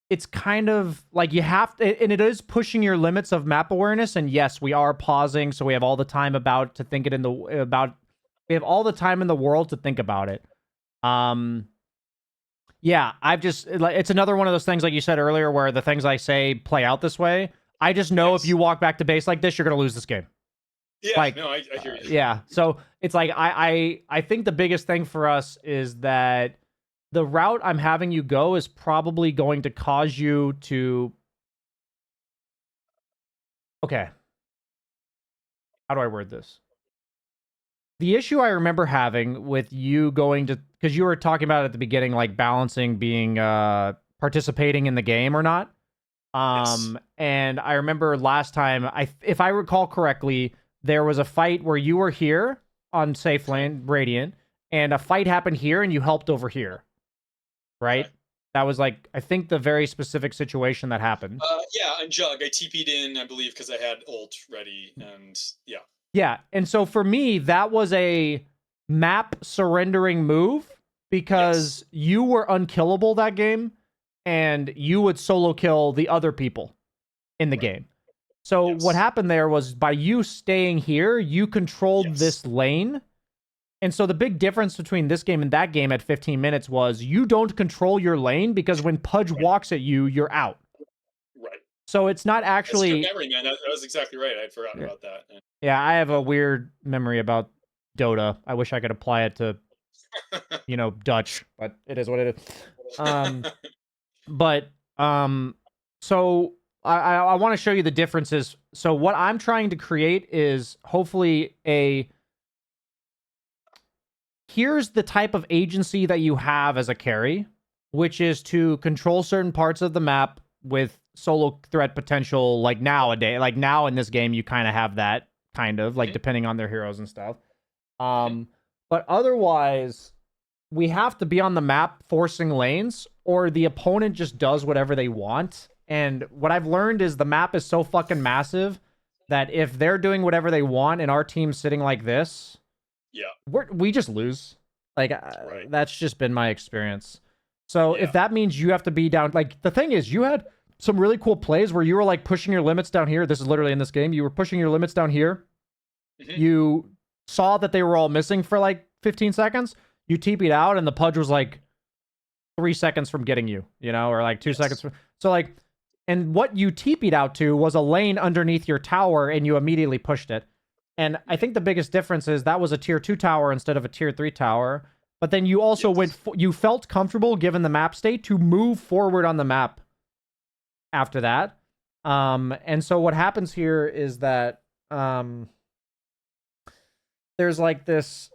it's kind of like you have to, and it is pushing your limits of map awareness. And yes, we are pausing, so we have all the time we have all the time in the world to think about it. Yeah, it's another one of those things, like you said earlier, where the things I say play out this way. I just know if you walk back to base like this, you're going to lose this game. Yeah, like, no, I hear you. Yeah, so it's like, I think the biggest thing for us is that the route I'm having you go is probably going to cause you to... Okay. How do I word this? The issue I remember having with you going to... Because you were talking about at the beginning, like, balancing being... participating in the game or not. Yes. And I remember last time, if I recall correctly, there was a fight where you were here, on safe lane, Radiant, and a fight happened here and you helped over here, right? Okay. That was like, I think, the very specific situation that happened. Yeah, on Jug, I TP'd in, I believe, because I had ult ready, and yeah. Yeah, and so for me, that was a map surrendering move because you were unkillable that game, and you would solo kill the other people in the game. So what happened there was, by you staying here, you controlled this lane. And so the big difference between this game and that game at 15 minutes was you don't control your lane because when Pudge walks at you, you're out. Right. So it's not actually... That's memory, man. That was exactly right. I'd forgotten about that. Yeah, I have a weird memory about Dota. I wish I could apply it to, Dutch, but it is what it is. So I want to show you the differences. So what I'm trying to create is hopefully here's the type of agency that you have as a carry, which is to control certain parts of the map with solo threat potential. Like nowadays, like now in this game, you kind of have that, depending on their heroes and stuff. But otherwise, we have to be on the map forcing lanes, or the opponent just does whatever they want. And what I've learned is the map is so fucking massive that if they're doing whatever they want and our team's sitting like this, we just lose. That's just been my experience. So if that means you have to be down, like, the thing is, you had some really cool plays where you were like pushing your limits down here. This is literally in this game. You were pushing your limits down here. You saw that they were all missing for like 15 seconds. You TP'd out and the Pudge was like 3 seconds from getting you, or like 2 seconds. So like, and what you TP'd out to was a lane underneath your tower and you immediately pushed it. And I think the biggest difference is that was a tier 2 tower instead of a tier 3 tower. But then you also you felt comfortable, given the map state, to move forward on the map after that. And so what happens here is that there's like this...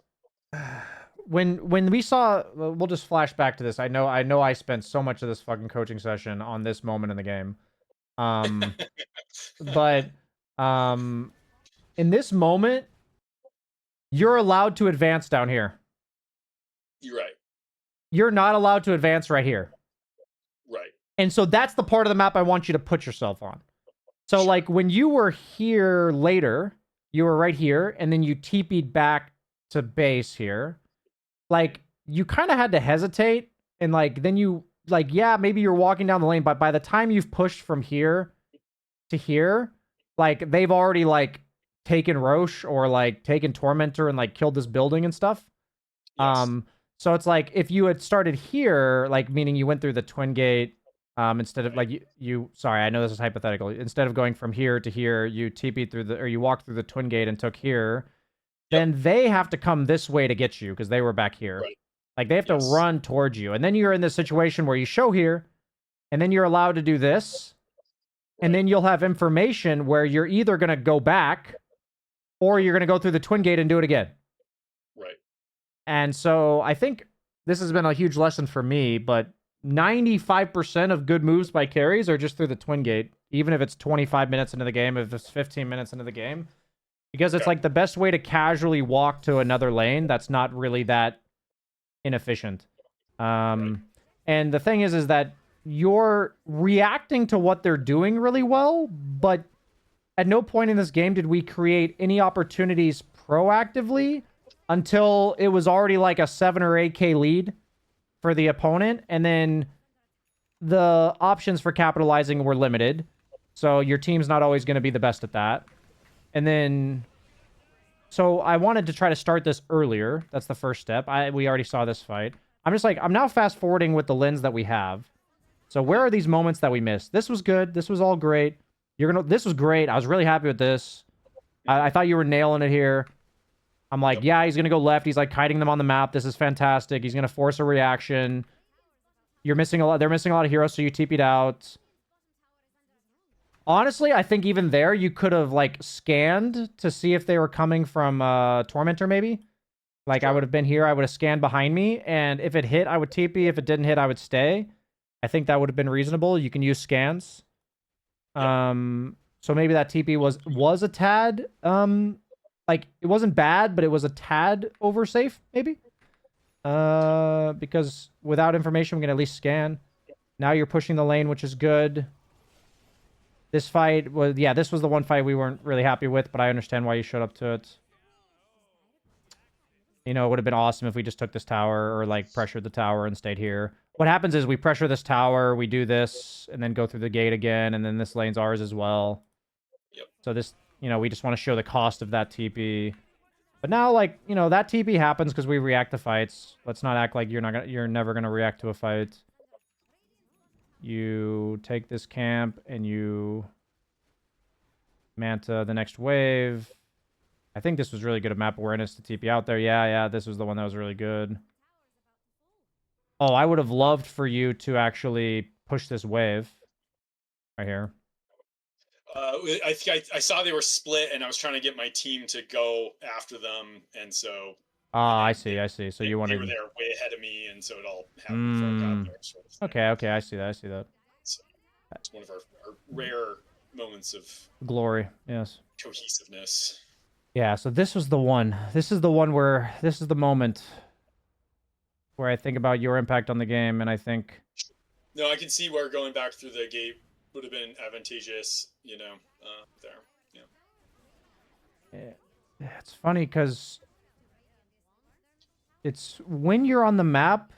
When we saw... We'll just flash back to this. I know I spent so much of this fucking coaching session on this moment in the game. But... in this moment, you're allowed to advance down here. You're right. You're not allowed to advance right here. Right. And so that's the part of the map I want you to put yourself on. So, like, when you were here later, you were right here, and then you TP'd back to base here. Like, you kind of had to hesitate, and, like, then you, like, yeah, maybe you're walking down the lane, but by the time you've pushed from here to here, like, they've already, like, taken Roche or like taken Tormentor and like killed this building and stuff. So it's like if you had started here, like meaning you went through the twin gate, instead of like you sorry, I know this is hypothetical. Instead of going from here to here, you TP'd through or you walked through the twin gate and took here, then they have to come this way to get you because they were back here. Like they have to run towards you. And then you're in this situation where you show here, and then you're allowed to do this. And then you'll have information where you're either going to go back or you're going to go through the twin gate and do it again. Right. And so I think this has been a huge lesson for me, but 95% of good moves by carries are just through the twin gate, even if it's 25 minutes into the game, if it's 15 minutes into the game, because it's like the best way to casually walk to another lane that's not really that inefficient. And the thing is that you're reacting to what they're doing really well, but at no point in this game did we create any opportunities proactively until it was already like a 7 or 8k lead for the opponent, and then the options for capitalizing were limited. So your team's not always going to be the best at that. And then... So I wanted to try to start this earlier. That's the first step. We already saw this fight. I'm now fast forwarding with the lens that we have. So where are these moments that we missed? This was good. This was all great. This was great. I was really happy with this. I thought you were nailing it here. I'm like, yeah, he's going to go left. He's like kiting them on the map. This is fantastic. He's going to force a reaction. You're missing a lot. They're missing a lot of heroes, so you TP'd out. Honestly, I think even there, you could have like scanned to see if they were coming from Tormentor, maybe. Like I would have been here. I would have scanned behind me. And if it hit, I would TP. If it didn't hit, I would stay. I think that would have been reasonable. You can use scans. So maybe that TP was a tad like, it wasn't bad, but it was a tad over safe, maybe. Because without information, we can at least scan. Now you're pushing the lane, which is good. This fight was, yeah, this was the one fight we weren't really happy with, but I understand why you showed up to it. You know, it would have been awesome if we just took this tower or, like, pressured the tower and stayed here. What happens is we pressure this tower, we do this, and then go through the gate again, and then this lane's ours as well. Yep. So this, you know, we just want to show the cost of that TP. But now, like, you know, that TP happens because we react to fights. Let's not act like you're never gonna react to a fight. You take this camp and you Manta the next wave. I think this was really good at map awareness to TP out there. Yeah, this was the one that was really good. Oh, I would have loved for you to actually push this wave right here. I think I saw they were split, and I was trying to get my team to go after them, and so. Ah, I and see. So you wanted. They were there way ahead of me, and so it all happened before I got there. Sort of thing. Okay, I see that. So it's one of our rare moments of glory. Yes. Cohesiveness. Yeah. So this was the one. This is the one where this is the moment where I think about your impact on the game, and I think. No, I can see where going back through the gate would have been advantageous, you know, there. Yeah. It's funny because it's when you're on the map,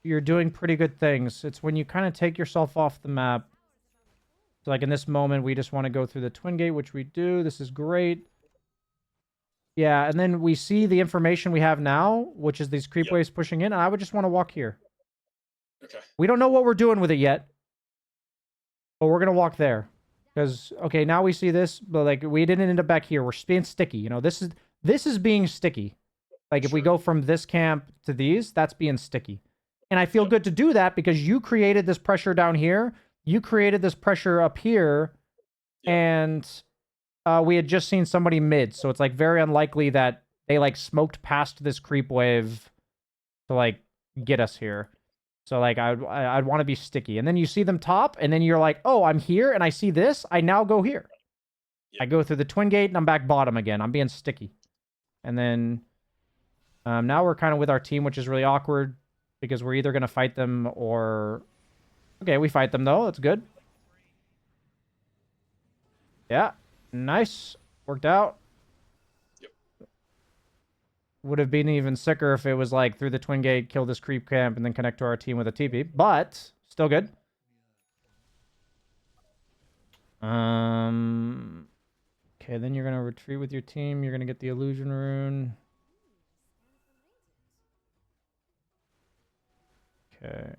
you're doing pretty good things. It's when you kind of take yourself off the map. So like in this moment, we just want to go through the twin gate, which we do. This is great. Yeah, and then we see the information we have now, which is these creep waves pushing in, and I would just want to walk here. Okay. We don't know what we're doing with it yet, but we're going to walk there. Because, okay, now we see this, but, like, we didn't end up back here. We're being sticky. You know, this is being sticky. Like, if we go from this camp to these, that's being sticky. And I feel good to do that because you created this pressure down here. You created this pressure up here. And we had just seen somebody mid. So it's, like, very unlikely that they, like, smoked past this creep wave to, like, get us here. So, like, I'd want to be sticky. And then you see them top, and then you're like, oh, I'm here, and I see this. I now go here. I go through the twin gate, and I'm back bottom again. I'm being sticky. And then now we're kind of with our team, which is really awkward because we're either going to fight them or... Okay, we fight them, though. That's good. Yeah. Nice. Worked out. Would have been even sicker if it was like through the twin gate, kill this creep camp, and then connect to our team with a TP. But still good. Okay, then you're gonna retreat with your team. You're gonna get the illusion rune. Okay.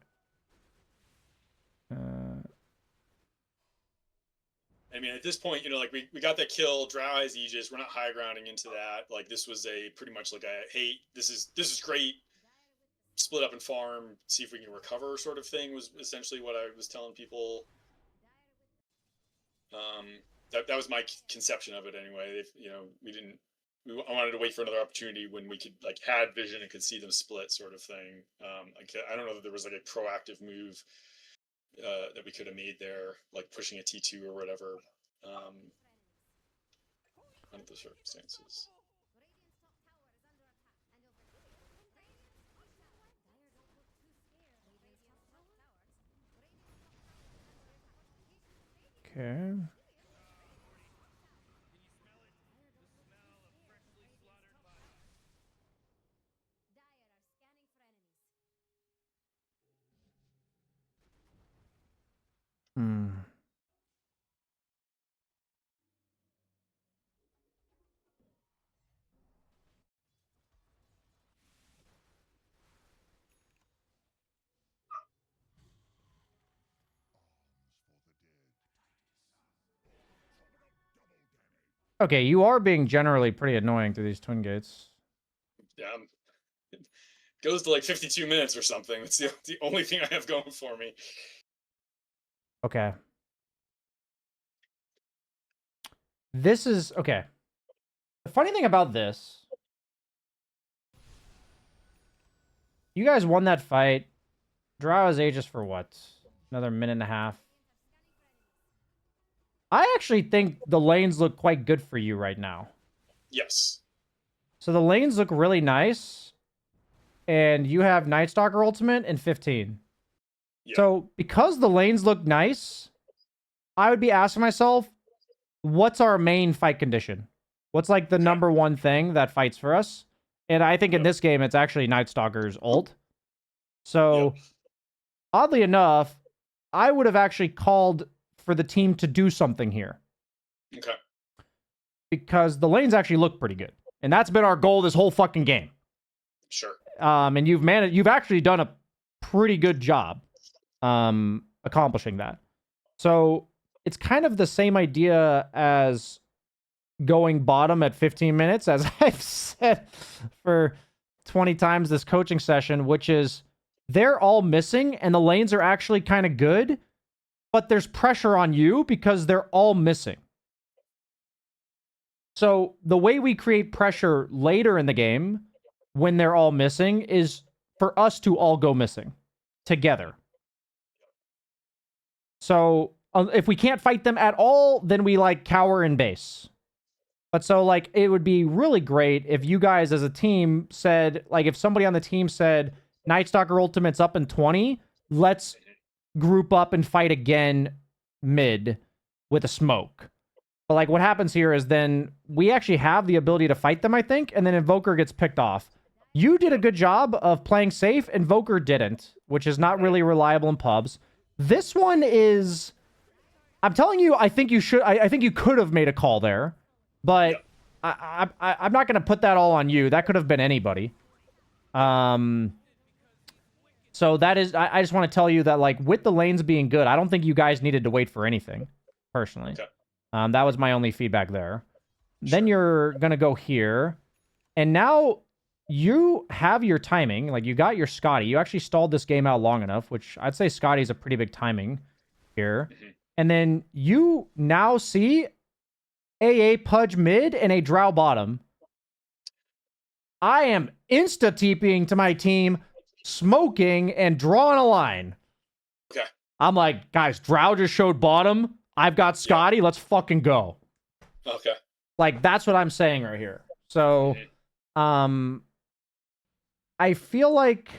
I mean, at this point, you know, like we got that kill, Drow Eyes Aegis. We're not high grounding into that. Like this was a pretty much like a, hey, this is great. Split up and farm, see if we can recover, sort of thing was essentially what I was telling people. That was my conception of it anyway. If, you know, I wanted to wait for another opportunity when we could like had vision and could see them split, sort of thing. I don't know that there was like a proactive move that we could have made there, like pushing a T2 or whatever, under the circumstances. Okay. Okay, you are being generally pretty annoying through these twin gates. Yeah, it goes to like 52 minutes or something. That's the only thing I have going for me. Okay. This is... Okay. The funny thing about this... You guys won that fight. Drow is Aegis for what? Another minute and a half. I actually think the lanes look quite good for you right now. Yes. So the lanes look really nice, and you have Night Stalker ultimate and 15. Yeah. So because the lanes look nice, I would be asking myself, what's our main fight condition? What's like the number one thing that fights for us? And I think in this game, it's actually Night Stalker's ult. So oddly enough, I would have actually called for the team to do something here. Okay. Because the lanes actually look pretty good. And that's been our goal this whole fucking game. Sure. And you've actually done a pretty good job accomplishing that. So it's kind of the same idea as going bottom at 15 minutes, as I've said for 20 times this coaching session, which is they're all missing and the lanes are actually kind of good, but there's pressure on you because they're all missing. So the way we create pressure later in the game when they're all missing is for us to all go missing together. So if we can't fight them at all, then we like cower in base. But so like it would be really great if you guys as a team said, like if somebody on the team said, Night Stalker ultimate's up in 20, let's group up and fight again mid with a smoke. But like what happens here is then we actually have the ability to fight them, I think, and then Invoker gets picked off. You did a good job of playing safe. Invoker didn't, which is not really reliable in pubs. This one is... I'm telling you, I think you should... I think you could have made a call there. But I'm not going to put that all on you. That could have been anybody. So that is... I just want to tell you that, like, with the lanes being good, I don't think you guys needed to wait for anything, personally. Okay. That was my only feedback there. Sure. Then you're going to go here. And now you have your timing. Like, you got your Scotty. You actually stalled this game out long enough, which I'd say Scotty's a pretty big timing here. Mm-hmm. And then you now see AA Pudge mid and a Drow bottom. I am insta-TPing to my team, smoking, and drawing a line. Okay. I'm like, guys, Drow just showed bottom. I've got Scotty. Yeah. Let's fucking go. Okay. Like, that's what I'm saying right here. So, I feel like...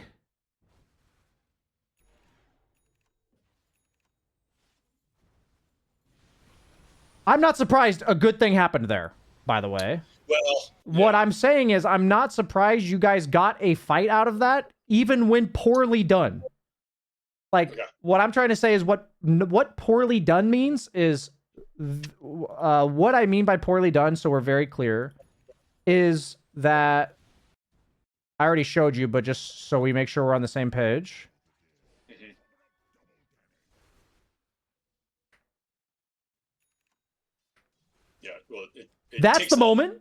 I'm not surprised a good thing happened there, by the way. Well, what I'm saying is I'm not surprised you guys got a fight out of that, even when poorly done. Like, what I'm trying to say is what poorly done means is... what I mean by poorly done, so we're very clear, is that... I already showed you, but just so we make sure we're on the same page. Mm-hmm. Yeah, well, that's the moment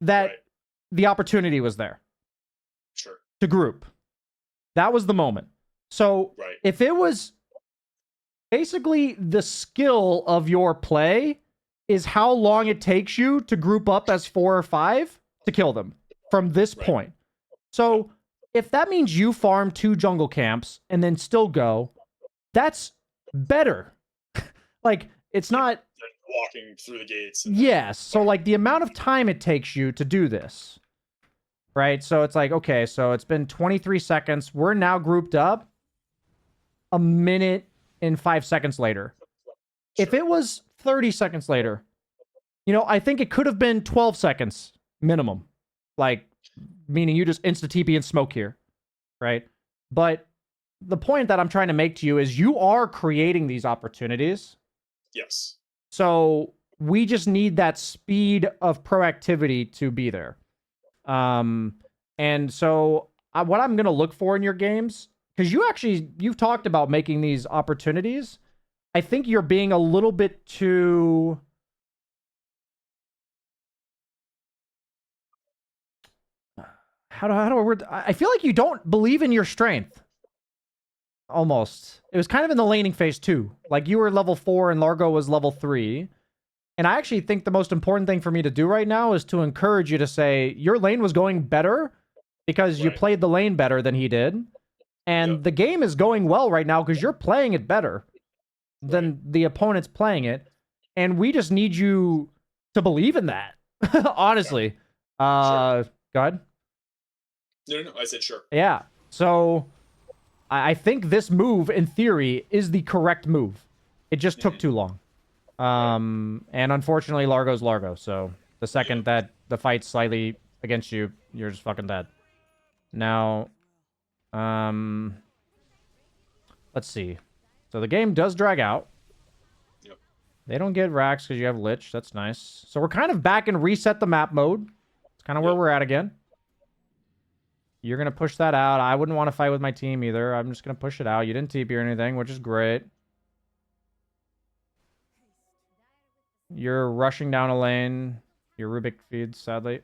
that the opportunity was there. Sure. To group. That was the moment. So if it was basically the skill of your play is how long it takes you to group up as 4 or 5 to kill them from this point. So if that means you farm 2 jungle camps and then still go, that's better. Like, it's not... walking through the gates. Yes. So, like, the amount of time it takes you to do this, right? So it's like, okay, so it's been 23 seconds. We're now grouped up a minute and 5 seconds later. Sure. If it was 30 seconds later, you know, I think it could have been 12 seconds minimum. Like, meaning you just insta-TP and smoke here, right? But the point that I'm trying to make to you is you are creating these opportunities. Yes. So we just need that speed of proactivity to be there. And so what I'm going to look for in your games, because you've talked about making these opportunities. I think you're being a little bit too... How do I word? I feel like you don't believe in your strength. Almost. It was kind of in the laning phase too. Like, you were level 4 and Largo was level 3. And I actually think the most important thing for me to do right now is to encourage you to say, your lane was going better because you played the lane better than he did. And the game is going well right now because you're playing it better than the opponent's playing it. And we just need you to believe in that. Honestly. Sure. Go ahead. No. I said sure. Yeah. So I think this move, in theory, is the correct move. It just took Hmm. too long. Right. And unfortunately, Largo's Largo. So the Yep. second that the fight's slightly against you, you're just fucking dead. Now, um, let's see. So the game does drag out. Yep. They don't get racks because you have Lich. That's nice. So we're kind of back in reset the map mode. It's kind of where Yep. we're at again. You're going to push that out. I wouldn't want to fight with my team either. I'm just going to push it out. You didn't TP or anything, which is great. You're rushing down a lane. Your Rubik feeds, sadly.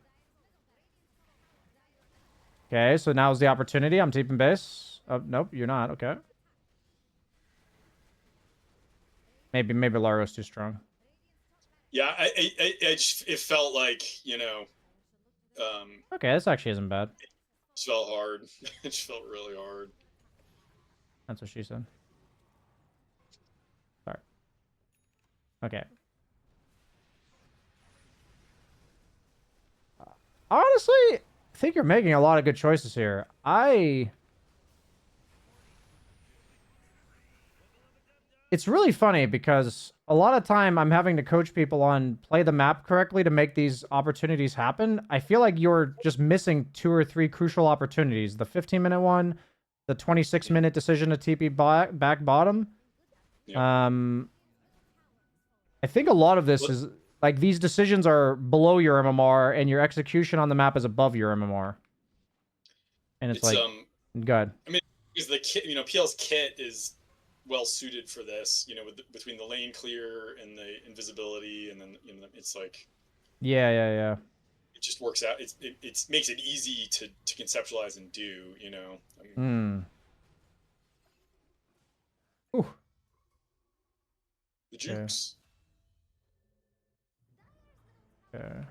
Okay, so now's the opportunity. I'm TPing base. Oh, nope, you're not. Okay. Maybe Largo's too strong. Yeah. It felt like, Okay, this actually isn't bad. it just felt hard. It just felt really hard. That's what she said. Sorry. Okay. Honestly, I think you're making a lot of good choices here. It's really funny because a lot of time I'm having to coach people on play the map correctly to make these opportunities happen. I feel like you're just missing 2 or 3 crucial opportunities. The 15-minute one, the 26-minute decision to TP back bottom. Yep. I think a lot of this Well, is like these decisions are below your MMR and your execution on the map is above your MMR. And it's it's like, good. I mean, because the kit, PL's kit is well suited for this. Between the lane clear and the invisibility, and then it's like Yeah. it just works out. It makes it easy to conceptualize and do. Hmm. Ooh. The Okay. jukes. Okay.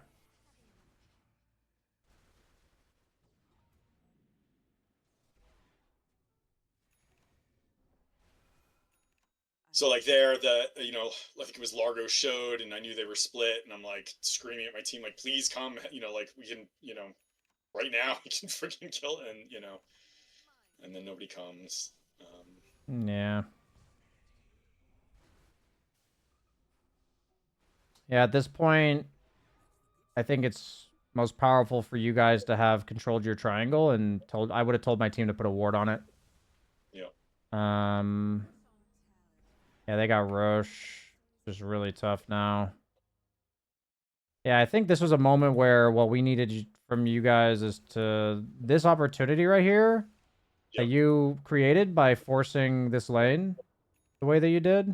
So like there, I think it was Largo showed, and I knew they were split, and I'm like screaming at my team, like, please come, like we can, right now we can freaking kill it, and then nobody comes. Yeah. Yeah, at this point, I think it's most powerful for you guys to have controlled your triangle and I would have told my team to put a ward on it. Yeah. Um yeah, they got Roche. Just really tough now. Yeah, I think this was a moment where what we needed from you guys is to this opportunity right here that Yep. you created by forcing this lane the way that you did.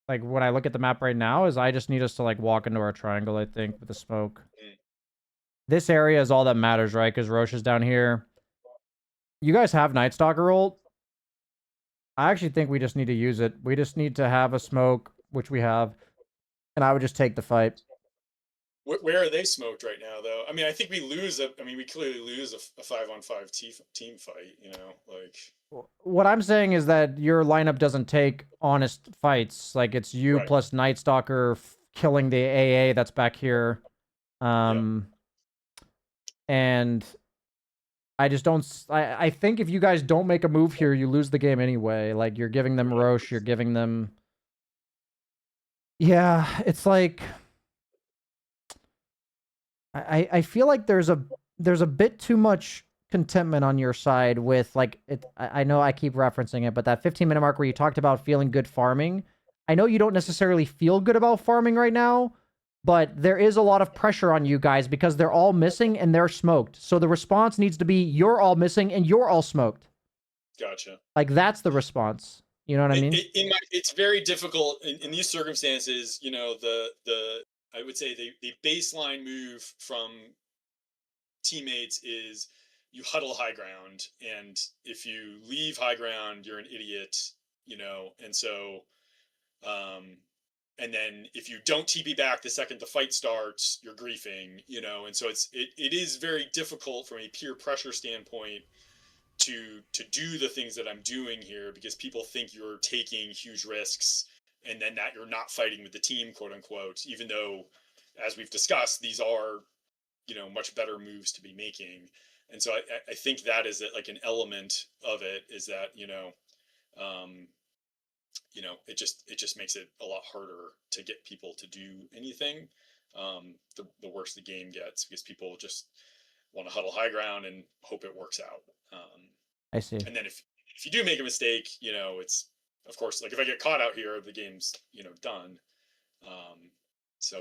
Like when I look at the map right now is I just need us to like walk into our triangle, I think, with the smoke. Mm. This area is all that matters, right? Because Roche is down here. You guys have Night Stalker ult. I actually think we just need to use it. We just need to have a smoke, which we have, and I would just take the fight. Where are they smoked right now, though? I mean, I think we lose. We clearly lose a 5-on-5 team fight. Like. What I'm saying is that your lineup doesn't take honest fights. Like it's you Right. plus Night Stalker killing the AA that's back here. Yep. And I just don't. I think if you guys don't make a move here, you lose the game anyway. Like you're giving them Right. Roche, you're giving them. Yeah, it's like I feel like there's a bit too much contentment on your side with like it. I know I keep referencing it, but that 15-minute mark where you talked about feeling good farming. I know you don't necessarily feel good about farming right now, but there is a lot of pressure on you guys because they're all missing and they're smoked. So the response needs to be you're all missing and you're all smoked. Gotcha. Like that's the response. You know what I mean? It's very difficult in these circumstances. The I would say the baseline move from teammates is you huddle high ground, and if you leave high ground, you're an idiot. And so and then if you don't TP back the second the fight starts, you're griefing. And so it is very difficult from a peer pressure standpoint to do the things that I'm doing here, because people think you're taking huge risks, and then that you're not fighting with the team, quote unquote, even though as we've discussed, these are, much better moves to be making. And so I think that is like an element of it, is that, um, it just makes it a lot harder to get people to do anything. The worse the game gets, because people just want to huddle high ground and hope it works out. I see. And then if you do make a mistake, it's, of course, like if I get caught out here, the game's, done.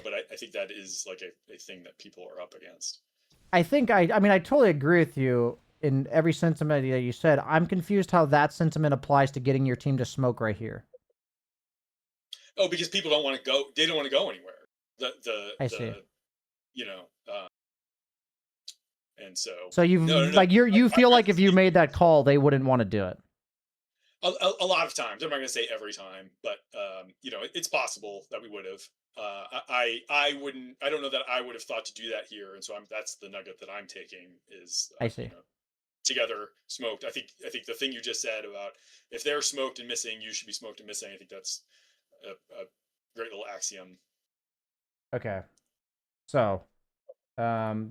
But I think that is like a thing that people are up against. I think I mean, I totally agree with you in every sentiment that you said. I'm confused how that sentiment applies to getting your team to smoke right here. Oh, because people don't want to go. They don't want to go anywhere. I see. And so. So you've like you feel like if you made that call, they wouldn't want to do it. A lot of times. I'm not going to say every time, but it's possible that we would have. I wouldn't. I don't know that I would have thought to do that here, and so that's the nugget that I'm taking is. I see. Together smoked. I think the thing you just said about if they're smoked and missing, you should be smoked and missing. I think that's a great little axiom. Okay, so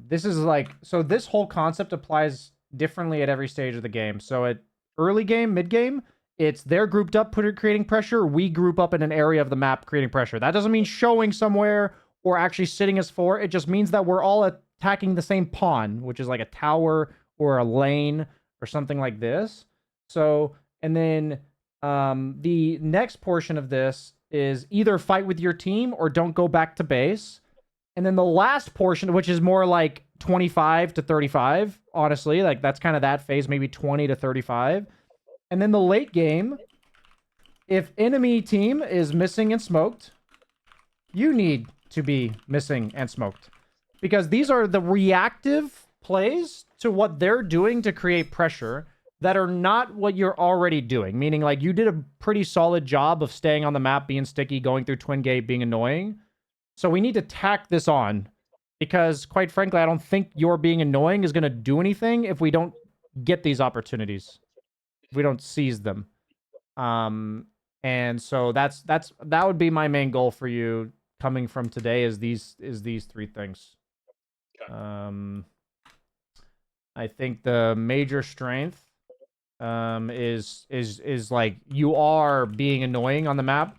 this is like, so this whole concept applies differently at every stage of the game. So at early game, mid game, it's they're grouped up, creating pressure. We group up in an area of the map, creating pressure. That doesn't mean showing somewhere or actually sitting as four. It just means that we're all attacking the same pawn, which is like a tower or a lane or something like this. So, and then the next portion of this is either fight with your team or don't go back to base. And then the last portion, which is more like 25 to 35, honestly, like that's kind of that phase, maybe 20 to 35. And then the late game, if enemy team is missing and smoked, you need to be missing and smoked. Because these are the reactive plays to what they're doing to create pressure that are not what you're already doing. Meaning, like, you did a pretty solid job of staying on the map, being sticky, going through twin gate, being annoying. So we need to tack this on. Because, quite frankly, I don't think your being annoying is going to do anything if we don't get these opportunities. If we don't seize them. And so that would be my main goal for you coming from today, is these three things. Okay. I think the major strength is like you are being annoying on the map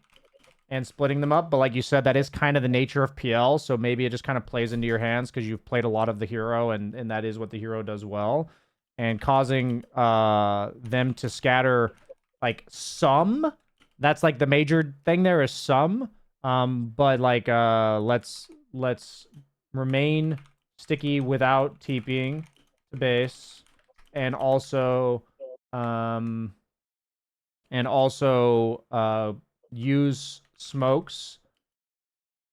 and splitting them up, but like you said, that is kind of the nature of PL, so maybe it just kind of plays into your hands because you've played a lot of the hero, and that is what the hero does well. And causing them to scatter like some, that's like the major thing there is some. But like let's remain sticky without TPing to base, and also use smokes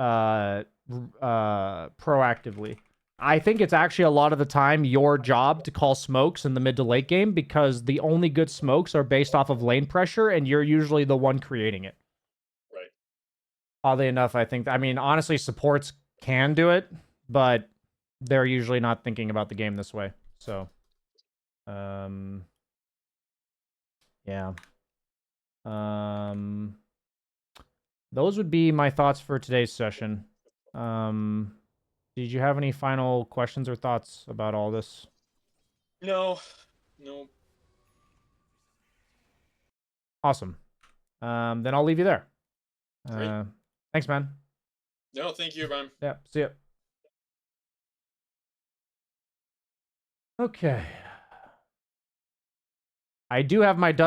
proactively. I think it's actually a lot of the time your job to call smokes in the mid to late game, because the only good smokes are based off of lane pressure, and you're usually the one creating it. Right. Oddly enough, I think, I mean, honestly, supports can do it, but they're usually not thinking about the game this way. So, yeah. Those would be my thoughts for today's session. Did you have any final questions or thoughts about all this? No. Awesome. Then I'll leave you there. Great. Thanks, man. No, thank you, Brian. Yeah, see ya. Okay. I do have my Dutch